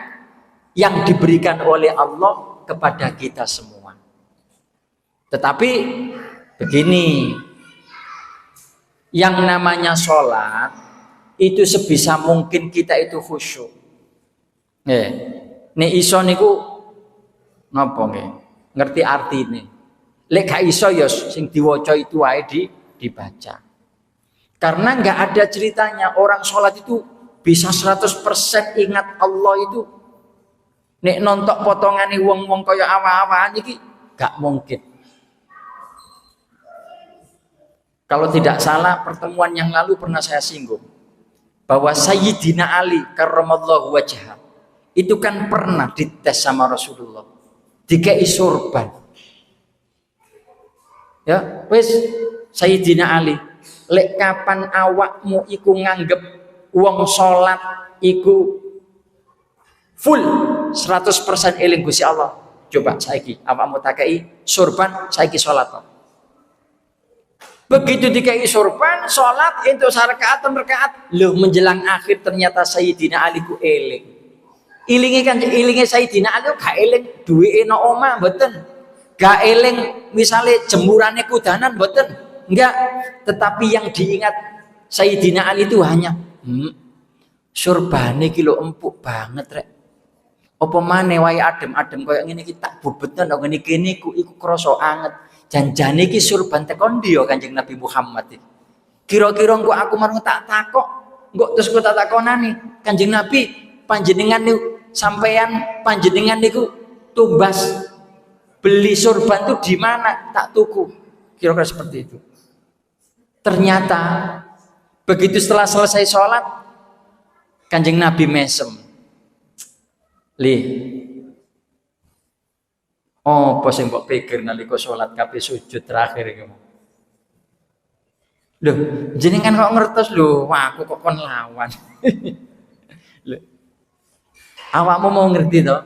yang diberikan oleh Allah kepada kita semua. Tetapi begini, yang namanya sholat itu sebisa mungkin kita itu khusyuk. Nek iso niku napa nggih? Ngerti artine. Lek gak iso ya sing diwaca itu wae dibaca. Karena enggak ada ceritanya orang sholat itu bisa 100% ingat Allah itu. Nek nontok potongane wong-wong kaya awa-awaan iki gak mungkin. Kalau tidak salah pertemuan yang lalu pernah saya singgung bahwa Sayyidina Ali karramallahu wajhah itu kan pernah dites sama Rasulullah. Dikei surban. Ya, wis Sayyidina Ali, lek kapan awakmu iku nganggep wong salat iku full 100% eling Gusti Allah. Coba saiki awakmu takai surban, saiki salat. Begitu dikai surban, salat itu sarakaat rakaat. Loh menjelang akhir ternyata Sayyidina Ali ku eling. Ilinge Sayyidina Ali gak eling duwike nang omah mboten. Gak eling misale jemurane kudanan mboten. Enggak, tetapi yang diingat Sayyidina Ali itu hanya surbane iki lho empuk banget rek. Apa maneh wae adem-adem koyo ngene iki tak bubutno nang ngene kene iku krasa anget. Janjane iki surban tekon ndi ya Kanjeng Nabi Muhammad iki. Kira-kira engko aku marang tak takok, engko terus ku tak takonani, Kanjeng Nabi panjenengan niku sampean panjenengan niku tumbas beli surban itu di mana? Tak tuku. Kira-kira seperti itu. Ternyata begitu setelah selesai sholat, Kanjeng Nabi mesem. Apa sing mbok pikir nalika salat kabeh sujud terakhir iki? Lho, jenengan kok ngertos lho, wah aku kok kon lawan. Lho. Awakmu mau ngerti to?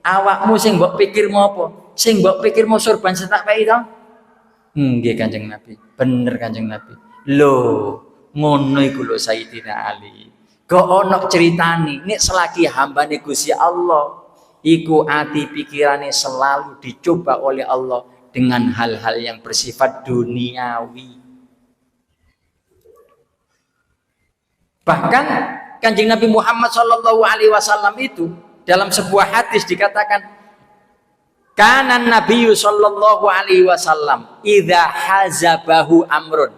Awakmu sing mbok pikirmu apa? Sing mbok pikirmu surban setak wae to? Nggih Kanjeng Nabi. Bener Kanjeng Nabi. Lho, ngono iku lho Sayyidina Ali. Kok ono ceritane nek selagi hambane Gusti Allah iku ati pikirane selalu dicoba oleh Allah dengan hal-hal yang bersifat duniawi. Bahkan Kanjeng Nabi Muhammad SAW itu dalam sebuah hadis dikatakan kanan Nabi SAW idza hazabahu amrun.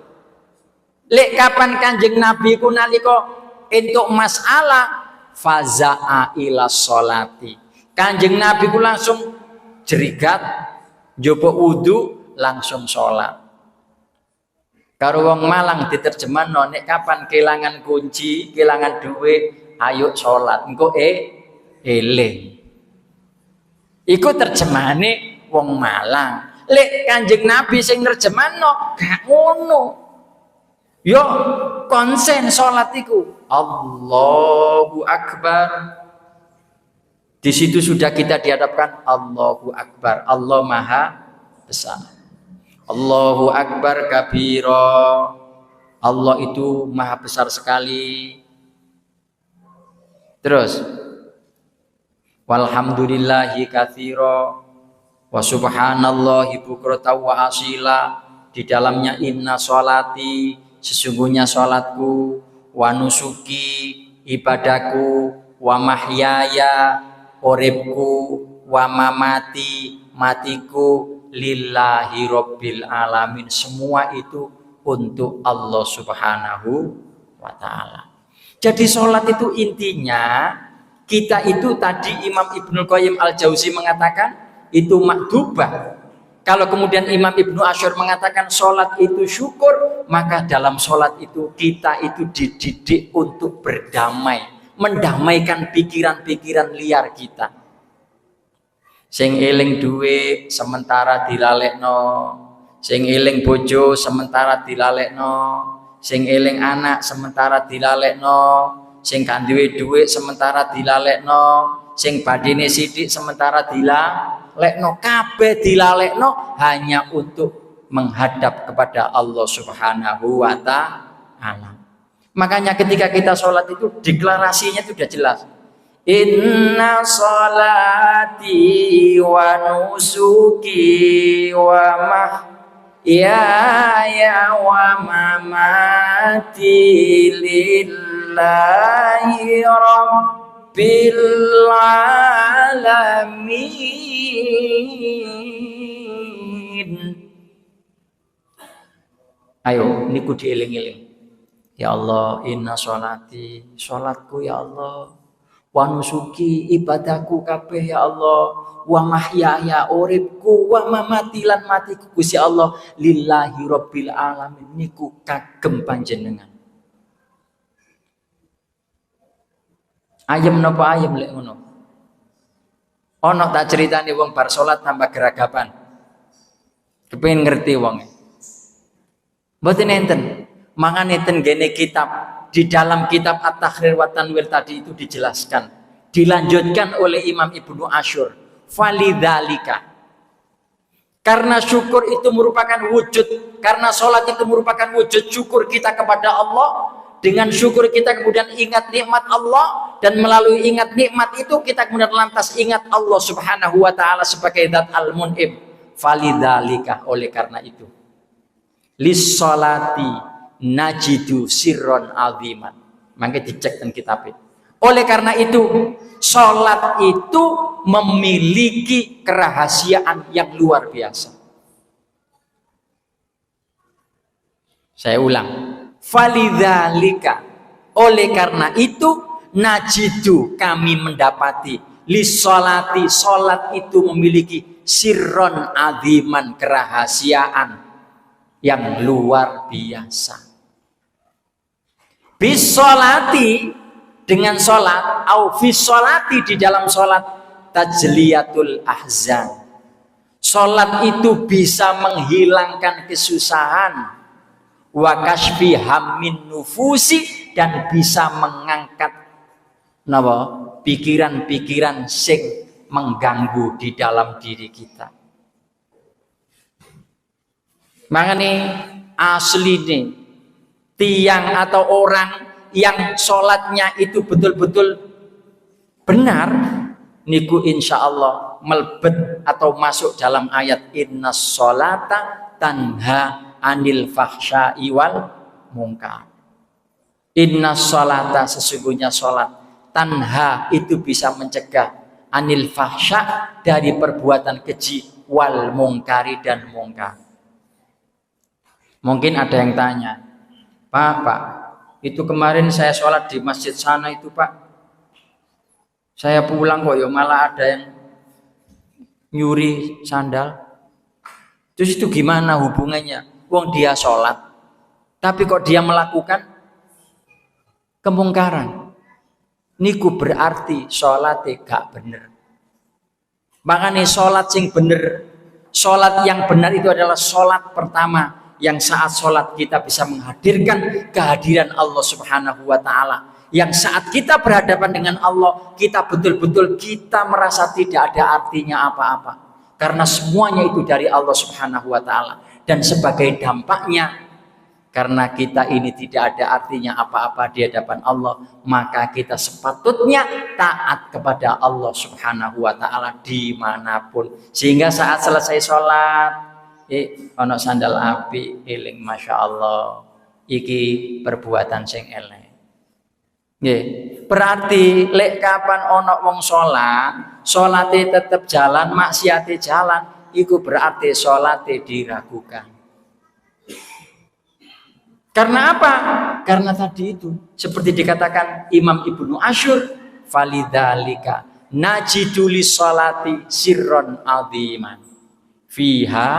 Lek kapan Kanjeng Nabi ku nalika entuk masalah faza'a ila sholati. Kanjeng Nabi ku langsung jerigat, njopo wudu, langsung sholat. Karo wong Malang diterjemahno nek kapan kelangan kunci, kelangan duit, ayo sholat. Engko eling. Iku terjemahane wong Malang. Lek Kanjeng Nabi sing nerjemahno gak ngono. Yo konsen sholat iku Allahu Akbar. Di situ sudah kita dihadapkan Allahu Akbar, Allah Maha Besar. Allahu Akbar kabira. Allah itu Maha Besar sekali. Terus walhamdulillahi katsira wa subhanallahi bukratan wa asila. Di dalamnya inna sholati, sesungguhnya sholatku, wa nusuki, ibadaku, wa mahyaya, uripku, wa mamati, matiku, lillahi rabbil alamin. Semua itu untuk Allah Subhanahu wa ta'ala. Jadi sholat itu intinya kita itu tadi Imam Ibnul Qayyim Al-Jauzi mengatakan itu makdubah. Kalau kemudian Imam Ibnu Asyur mengatakan sholat itu syukur, maka dalam sholat itu kita itu dididik untuk berdamai, mendamaikan pikiran-pikiran liar kita. Sing eling duwe sementara dilalekno, sing eling bojo sementara dilalekno, sing eling anak sementara dilalekno, sing gak duwe duit sementara dilalekno, sing badine sithik sementara dilalekno, kabeh dilalekno hanya untuk menghadap kepada Allah Subhanahu wa ta'ala. Makanya ketika kita sholat itu deklarasinya itu sudah jelas. Inna sholati wa nusuki wa mahyaya wa mamati lillahi rabbil alamin. Ayo niku dieling-eling. Ya Allah, inna sholati, sholatku ya Allah, wa nusuki, ibadahku kabeh ya Allah, wa mahyaya, uripku, wa mamati lan matiku Gusti Allah, lillahi rabbil alamin. Niku kagem panjenengan. Ayem napa ayem lek ngono? Ana tak critani wong bar salat tambah geragapan. Kepengin ngerti wonge. Mboten enten. Mangane ten gene kitab, di dalam kitab At-Tahrir wa Tanwir tadi itu dijelaskan, dilanjutkan oleh Imam Ibnu Asyur. Falidzalika. Karena syukur itu merupakan wujud, karena sholat itu merupakan wujud syukur kita kepada Allah. Dengan syukur kita kemudian ingat nikmat Allah, dan melalui ingat nikmat itu kita kemudian lantas ingat Allah Subhanahu wa taala sebagai zat al-mun'im. Falidzalika, oleh karena itu, lis-sholati najidu sirron aziman. Maka dicek dan kitabnya. Oleh karena itu, sholat itu memiliki kerahasiaan yang luar biasa. Saya ulang. Falidzalika, oleh karena itu, najidu, kami mendapati, lis-sholati, sholat itu memiliki sirron aziman, kerahasiaan yang luar biasa. Bis-sholati, dengan sholat, au fis sholati, di dalam sholat, tajliyatul ahzan. Sholat itu bisa menghilangkan kesusahan, wa kashfi hammin nufusi, dan bisa mengangkat pikiran-pikiran sing mengganggu di dalam diri kita. Makanya asli nih, tiang atau orang yang sholatnya itu betul-betul benar, niku insya Allah melebet atau masuk dalam ayat inna sholata tanha anil fahsya'i wal munkar. Inna sholata, sesungguhnya sholat, tanha, itu bisa mencegah, anil fahsya, dari perbuatan keji, wal munkari, dan munkar. Mungkin ada yang tanya, Pak, itu kemarin saya sholat di masjid sana itu Pak, saya pulang kok ya malah ada yang nyuri sandal. Terus itu gimana hubungannya? Wong dia sholat, tapi kok dia melakukan kemungkaran. Niku berarti sholatnya gak bener. Makanya sholat sing bener, sholat yang benar itu adalah sholat pertama, yang saat sholat kita bisa menghadirkan kehadiran Allah Subhanahu wa ta'ala. Yang saat kita berhadapan dengan Allah, kita betul-betul kita merasa tidak ada artinya apa-apa, karena semuanya itu dari Allah Subhanahu wa ta'ala. Dan sebagai dampaknya, karena kita ini tidak ada artinya apa-apa di hadapan Allah, maka kita sepatutnya taat kepada Allah Subhanahu wa ta'ala dimanapun. Sehingga saat selesai sholat, ono sandal api, eling masya Allah, iki perbuatan sing elek. Nggih, berarti lek kapan ono wong sholat, sholate tetep jalan, maksiate jalan, iku berarti sholate diragukan. Karena apa? Karena tadi itu seperti dikatakan Imam Ibnu Asyur, falidzalika najidu lis-sholati sirron aziman fiha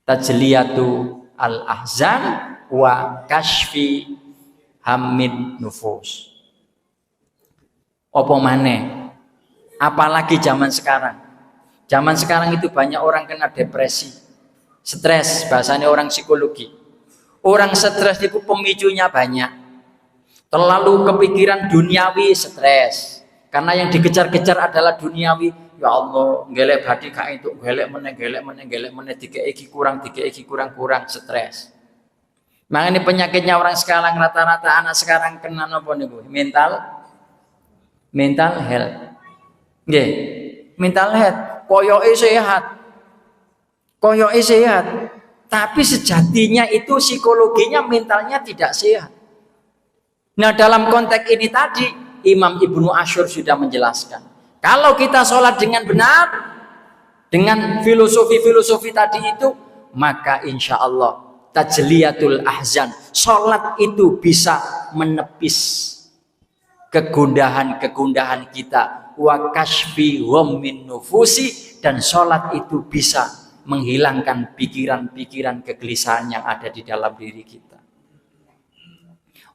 tajliyatu al-ahzan wa kashfi hammin nufus. Apa maneh? Apalagi zaman sekarang. Zaman sekarang itu banyak orang kena depresi, stres, bahasanya orang psikologi. Orang stres itu pemicunya banyak. Terlalu kepikiran duniawi, stres. Karena yang dikejar-kejar adalah duniawi. Ya Allah, gelek hati kak itu, gelek meneh, dikeki kurang, stres. Makanya penyakitnya orang sekarang, rata-rata anak sekarang kena apa niku? Mental health. Nggih, mental health. Koyoke sehat. Tapi sejatinya itu psikologinya, mentalnya tidak sehat. Nah, dalam konteks ini tadi Imam Ibnu Asyur sudah menjelaskan. Kalau kita sholat dengan benar, dengan filosofi tadi itu, maka insya Allah tajliyatul ahzan, sholat itu bisa menepis kegundahan kita, wa kashfi min nufusi, dan sholat itu bisa menghilangkan pikiran-pikiran kegelisahan yang ada di dalam diri kita.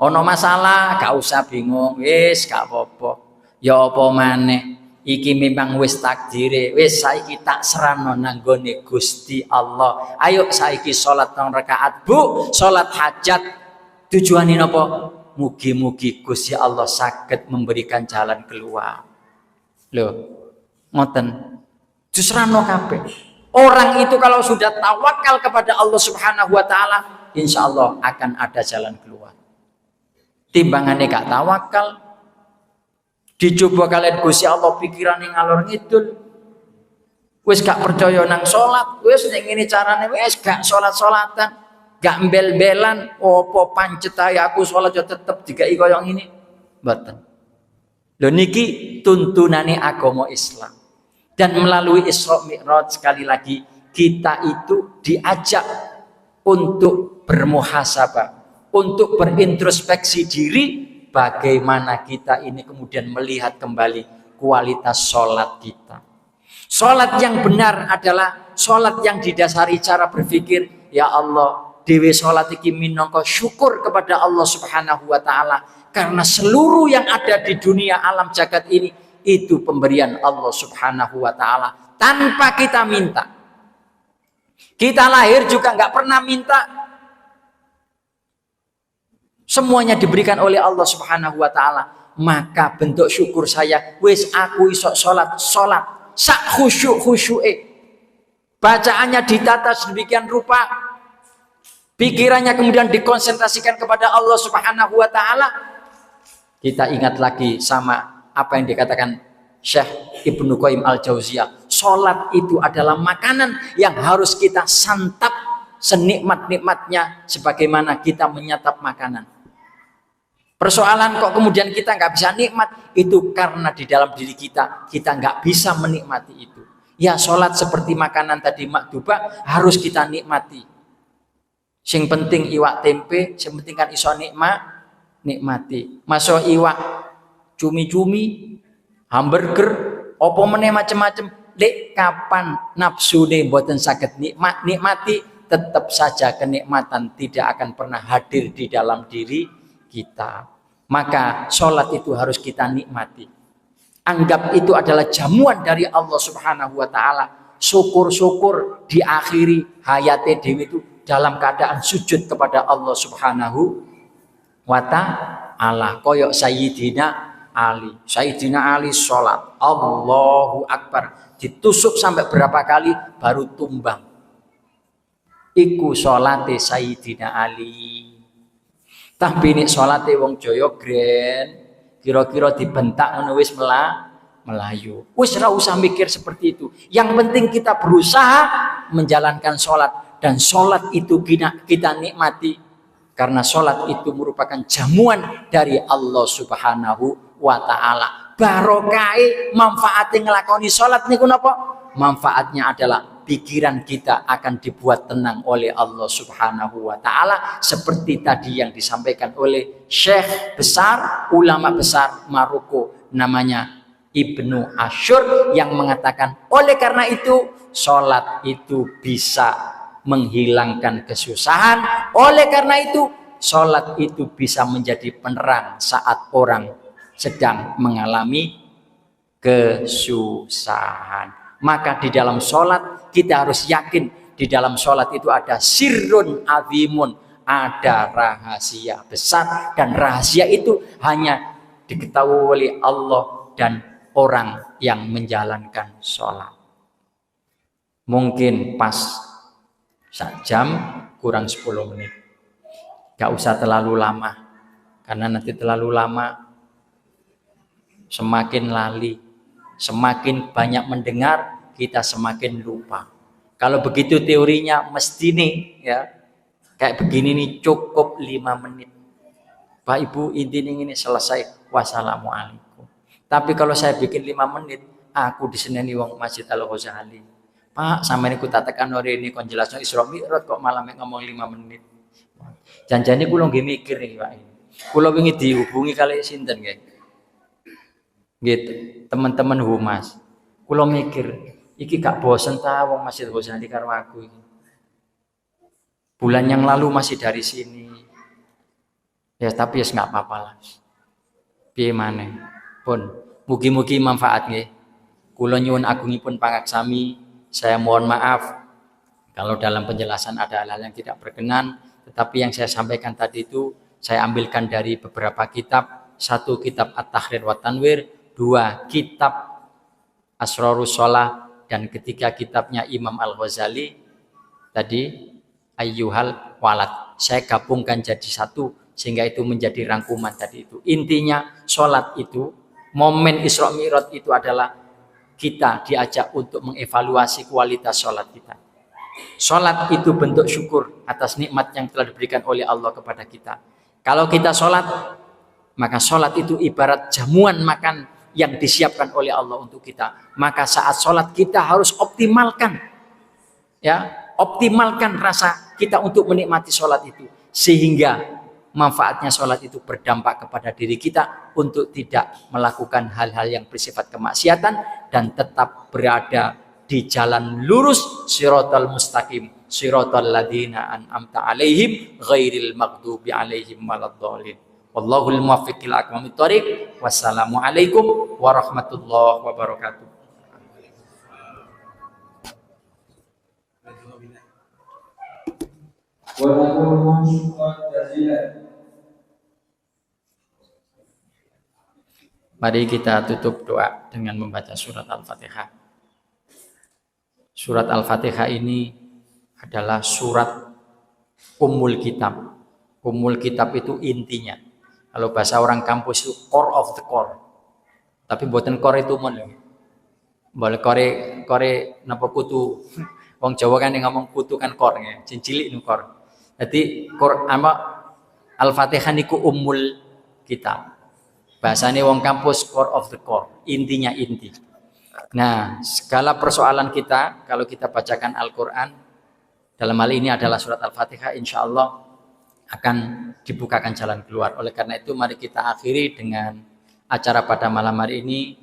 Ono masalah, gak usah bingung, wis gak apa-apa. Ya apa maneh, iki memang wis takdire, wis saiki tak serano nang gone Gusti Allah. Ayo saiki salat 2 rakaat, Bu, salat hajat. Tujuane napa? Mugi-mugi Gusti Allah saged memberikan jalan keluar. Loh, ngoten. Jusrano kabeh. Orang itu kalau sudah tawakal kepada Allah Subhanahu wa taala, insya Allah akan ada jalan keluar. Timbangannya gak tawakal, dicoba kalian Gusti Allah pikiran yang ngalor ngidul, wis gak percaya nang salat, wis nek ngene carane wis gak salat-salatan, gak mbel-belan, opo pancet ae aku salat yo tetep dikai kaya ngene. Mboten. Lho niki tuntunane agama Islam. Dan melalui Isra Mi'raj sekali lagi kita itu diajak untuk bermuhasabah, untuk berintrospeksi diri bagaimana kita ini kemudian melihat kembali kualitas sholat kita. Sholat yang benar adalah sholat yang didasari cara berpikir, ya Allah, dewe sholat iki minangka syukur kepada Allah Subhanahu wa taala karena seluruh yang ada di dunia alam jagat ini itu pemberian Allah Subhanahu wa taala tanpa kita minta. Kita lahir juga nggak pernah minta. Semuanya diberikan oleh Allah Subhanahu wa taala. Maka bentuk syukur saya, wis aku iso salat sak khusyuk-khusyuke. Bacaannya ditata sedemikian rupa. Pikirannya kemudian dikonsentrasikan kepada Allah Subhanahu wa taala. Kita ingat lagi sama apa yang dikatakan Syekh Ibnu Qayyim Al-Jauziyah, sholat itu adalah makanan yang harus kita santap senikmat-nikmatnya sebagaimana kita menyantap makanan. Persoalan kok kemudian kita nggak bisa nikmat, itu karena di dalam diri kita nggak bisa menikmati itu. Ya sholat seperti makanan tadi makduba harus kita nikmati. Sing penting iwak tempe, sing penting kan iso nikmati. Masuk iwak cumi-cumi, hamburger, opo meneh macem-macem, lek kapan nafsu ne mboten saged nikmati, tetap saja kenikmatan tidak akan pernah hadir di dalam diri kita. Maka sholat itu harus kita nikmati. Anggap itu adalah jamuan dari Allah Subhanahu wa taala. Syukur-syukur diakhiri hayate dewi itu dalam keadaan sujud kepada Allah Subhanahu wa ta'ala. Koyok Sayyidina Ali sholat Allahu Akbar ditusuk sampai berapa kali baru tumbang. Iku sholate Sayyidina Ali. Tapi ini sholate wong Jayagren kira-kira dibentak ngono wis melayu. Wis ora usah mikir seperti itu. Yang penting kita berusaha menjalankan sholat, dan sholat itu kita nikmati karena sholat itu merupakan jamuan dari Allah Subhanahu wa ta'ala. Barokai manfaatnya ngelakoni sholat niku napa? Manfaatnya adalah pikiran kita akan dibuat tenang oleh Allah Subhanahu wa ta'ala, seperti tadi yang disampaikan oleh Syekh besar, ulama besar Maroko namanya Ibnu Asyur, yang mengatakan oleh karena itu sholat itu bisa menghilangkan kesusahan, oleh karena itu sholat itu bisa menjadi penerang saat orang sedang mengalami kesusahan. Maka di dalam sholat kita harus yakin di dalam sholat itu ada sirrun azimun, ada rahasia besar, dan rahasia itu hanya diketahui oleh Allah dan orang yang menjalankan sholat. Mungkin pas 1 jam kurang 10 menit, gak usah terlalu lama, karena nanti terlalu lama semakin lali, semakin banyak mendengar, kita semakin lupa. Kalau begitu teorinya mesti nih ya, kayak begini nih cukup 5 menit. Pak Ibu intinya ini selesai, wassalamualaikum. Tapi kalau saya bikin 5 menit, aku diseneni wong Masjid Al-Ghazali. Pak, sampe niku tak tekan ore ini kon jelasno Isra Mi'raj kok malah ngomong 5 menit. Janjane kula nggih mikir nih Pak. Kula wingi dihubungi kali sinten nggih. Gitu, teman-teman humas. Kula mikir, iki gak bosen ta wong Masjid Ghazali karo aku iki. Bulan yang lalu masih dari sini. Ya tapi ya enggak apa-apa lah. Piye maneh. Pun mugi-mugi manfaat nggih. Kula nyuwun agungipun pangaksami, saya mohon maaf kalau dalam penjelasan ada hal-hal yang tidak berkenan, tetapi yang saya sampaikan tadi itu saya ambilkan dari beberapa kitab. 1 kitab At-Tahrir wa Tanwir, 2 kitab Asrarus Shalah, dan ketika kitabnya Imam Al-Ghazali tadi ayyuhal walad, saya gabungkan jadi satu sehingga itu menjadi rangkuman tadi itu. Intinya sholat itu, momen Isra Mi'raj itu adalah kita diajak untuk mengevaluasi kualitas sholat kita. Sholat itu bentuk syukur atas nikmat yang telah diberikan oleh Allah kepada kita. Kalau kita sholat, maka sholat itu ibarat jamuan makan yang disiapkan oleh Allah untuk kita. Maka saat sholat kita harus optimalkan, ya, optimalkan rasa kita untuk menikmati sholat itu, sehingga manfaatnya sholat itu berdampak kepada diri kita untuk tidak melakukan hal-hal yang bersifat kemaksiatan dan tetap berada di jalan lurus, siratal mustaqim, siratal ladzina an'amta alaihim ghairil maghdubi alaihim waladdallin. Wallahul muwaffiq ila aqwamit thoriq. Wassalamu alaikum warahmatullahi wabarakatuh. Mari kita tutup doa dengan membaca surat Al-Fatihah. Surat Al-Fatihah ini adalah surat Ummul Kitab. Ummul Kitab itu intinya. Kalau bahasa orang kampus itu core of the core. Tapi buatan core itu mon. Boleh core napa kutu. Wong Jawa kan yang ngomong kutu kan core ya, cilik nu core. Jadi Al-Fatihah niku Ummul Kitab. Bahasanya wong kampus core of the core, intinya inti. Nah, segala persoalan kita kalau kita bacakan Al-Quran, dalam hal ini adalah surat Al-Fatihah, insya Allah akan dibukakan jalan keluar. Oleh karena itu mari kita akhiri dengan acara pada malam hari ini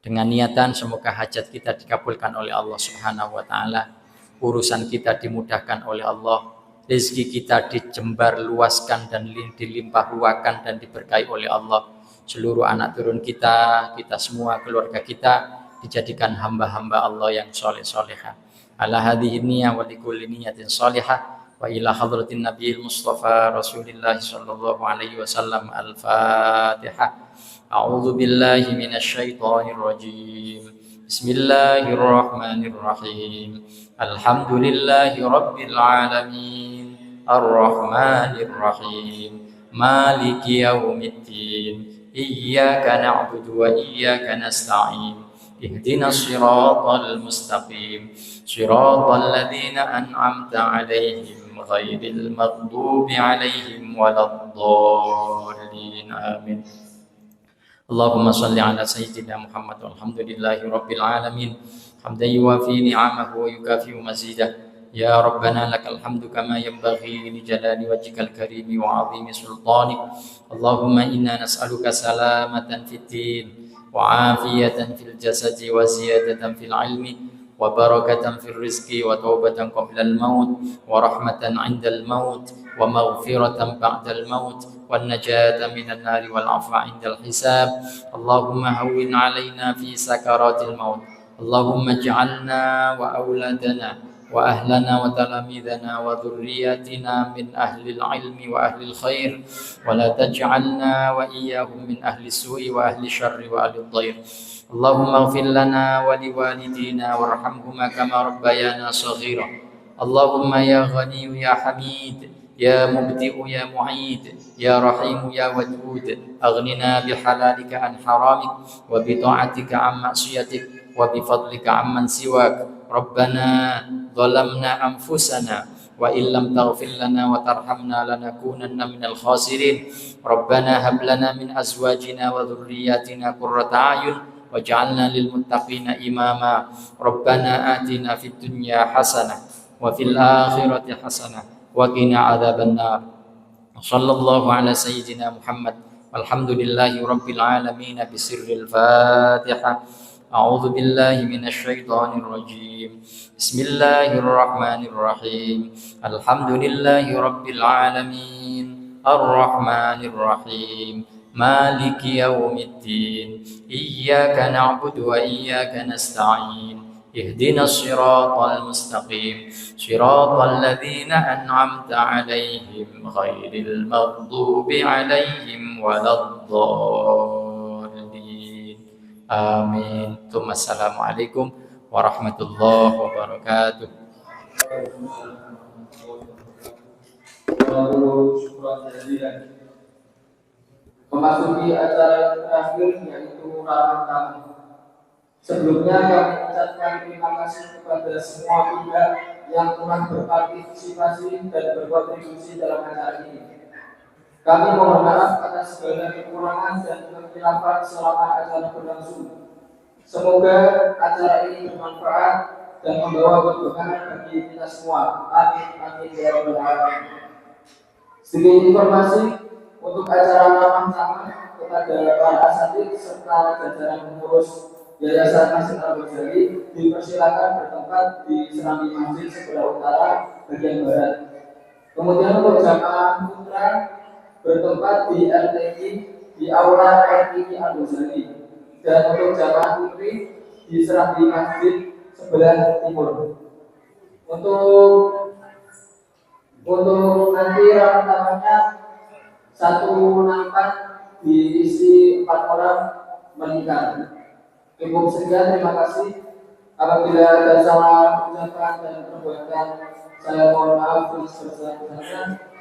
dengan niatan semoga hajat kita dikabulkan oleh Allah Subhanahu wa taala, urusan kita dimudahkan oleh Allah, rezeki kita dijembar luaskan dan dilimpah ruahkan dan diberkahi oleh Allah. Seluruh anak turun kita semua, keluarga kita dijadikan hamba-hamba Allah yang soleh-solehah. Ala hadhihi niyyah wa likulli niyyatin salihah. Wa ila hadratin nabiyil mustafa rasulillah sallallahu alaihi wasallam. Al-Fatihah. A'udzu billahi minasy syaithanir rajim. Bismillahirrahmanirrahim. Alhamdulillahi rabbil alamin. Ar-Rahmanir Rahim. Maliki yaumiddin. Iyyaka na'budu wa iyyaka nasta'in. Ihdinas siratal mustaqim. Siratal ladzina an'amta 'alaihim ghairil maghdubi 'alaihim waladdallin. Amin. Allahumma shalli ala sayyidina Muhammad walhamdulillahi rabbil alamin. Hamdan yuwafi ni'amahu wa yukafi'u mazidah. Ya Rabbana lakal hamdu kama yanbaghi li jalali wajhikal karimi wa 'azimi sultanik. Allahumma inna nas'aluka salamatan fid din wa 'afiyatan fil jasadi wa ziyadatan fil ilmi wa barakatan fil rizqi wa taubatan qabla al maut wa rahmatan 'inda al maut wa maghfiratan ba'da al maut wa najatan minan nari wal 'afwa 'inda al hisab. Allahumma hawwin 'alaina fi sakaratil maut. Allahumma ij'alna wa auladana wa ahlana wa talamidana wa dhurriyyatina min ahlil ilmi wa ahlil khair wa la taj'alna wa iyyahum min ahli su'i wa ahli syarri wa ahli dhair. Allahumma ighfir lana wa liwalidina warhamhuma kama rabbayana shaghira. Allahumma ya ghani ya hamid ya mubdi'u ya mu'id ya rahim ya wadud aghnina bihalalika an haramik wa bi ta'atika an ma'siyatik wa bi fadlika amman siwak. Rabbana zalamna anfusana wa illam taghfir lana wa tarhamna lanakunanna minal khasirin. Rabbana hab lana min azwajina wa dhurriyyatina qurrata a'yun waj'alna lil muttaqina imama. Rabbana atina fid dunya hasanah wa fil akhirati hasanah wa qina adzabannar. Sallallahu ala sayyidina Muhammad walhamdulillahi rabbil alamin. Bisirril Fatihah. A'udzu billahi minasy syaithanir rajim. Bismillahirrahmanir rahim. Alhamdulillahi rabbil alamin. Ar-Rahmanir Rahim. Maliki yaumiddin. Iyyaka na'budu wa iyyaka nasta'in. Ihdinas siratal mustaqim. Siratal ladzina an'amta 'alaihim ghairil maghdubi 'alaihim waladdallin. Amin. Assalamualaikum warahmatullahi wabarakatuh. Syukran jazilan. Memasuki acara yang terakhir yaitu ramah tamu. Sebelumnya kami mengucapkan terima kasih kepada semua pihak yang telah berpartisipasi dan berkontribusi dalam acara ini. Kami mohon maaf atas segala kekurangan dan kekhilafan selama acara berlangsung. Semoga acara ini bermanfaat dan membawa keberkahan bagi kita semua. Amin amin ya rabbal alamin. Sedikit informasi untuk acara ramah tamah kepada para asatidz serta jajaran pengurus Yayasan Masjid Al-Ghazali dipersilakan bertempat di serambi masjid sebelah utara bagian barat. Kemudian untuk jamaah putra bertempat di RTI di aula RTI Al-Ghazali, dan untuk jamaah putri di serambi masjid sebelah timur. Untuk nanti ramah tamahnya satu nampak diisi 4 orang meninggal. Cukup sekian, terima kasih. Apabila ada salah ucapan dan perbuatan, saya mohon maaf sebesar-besarnya.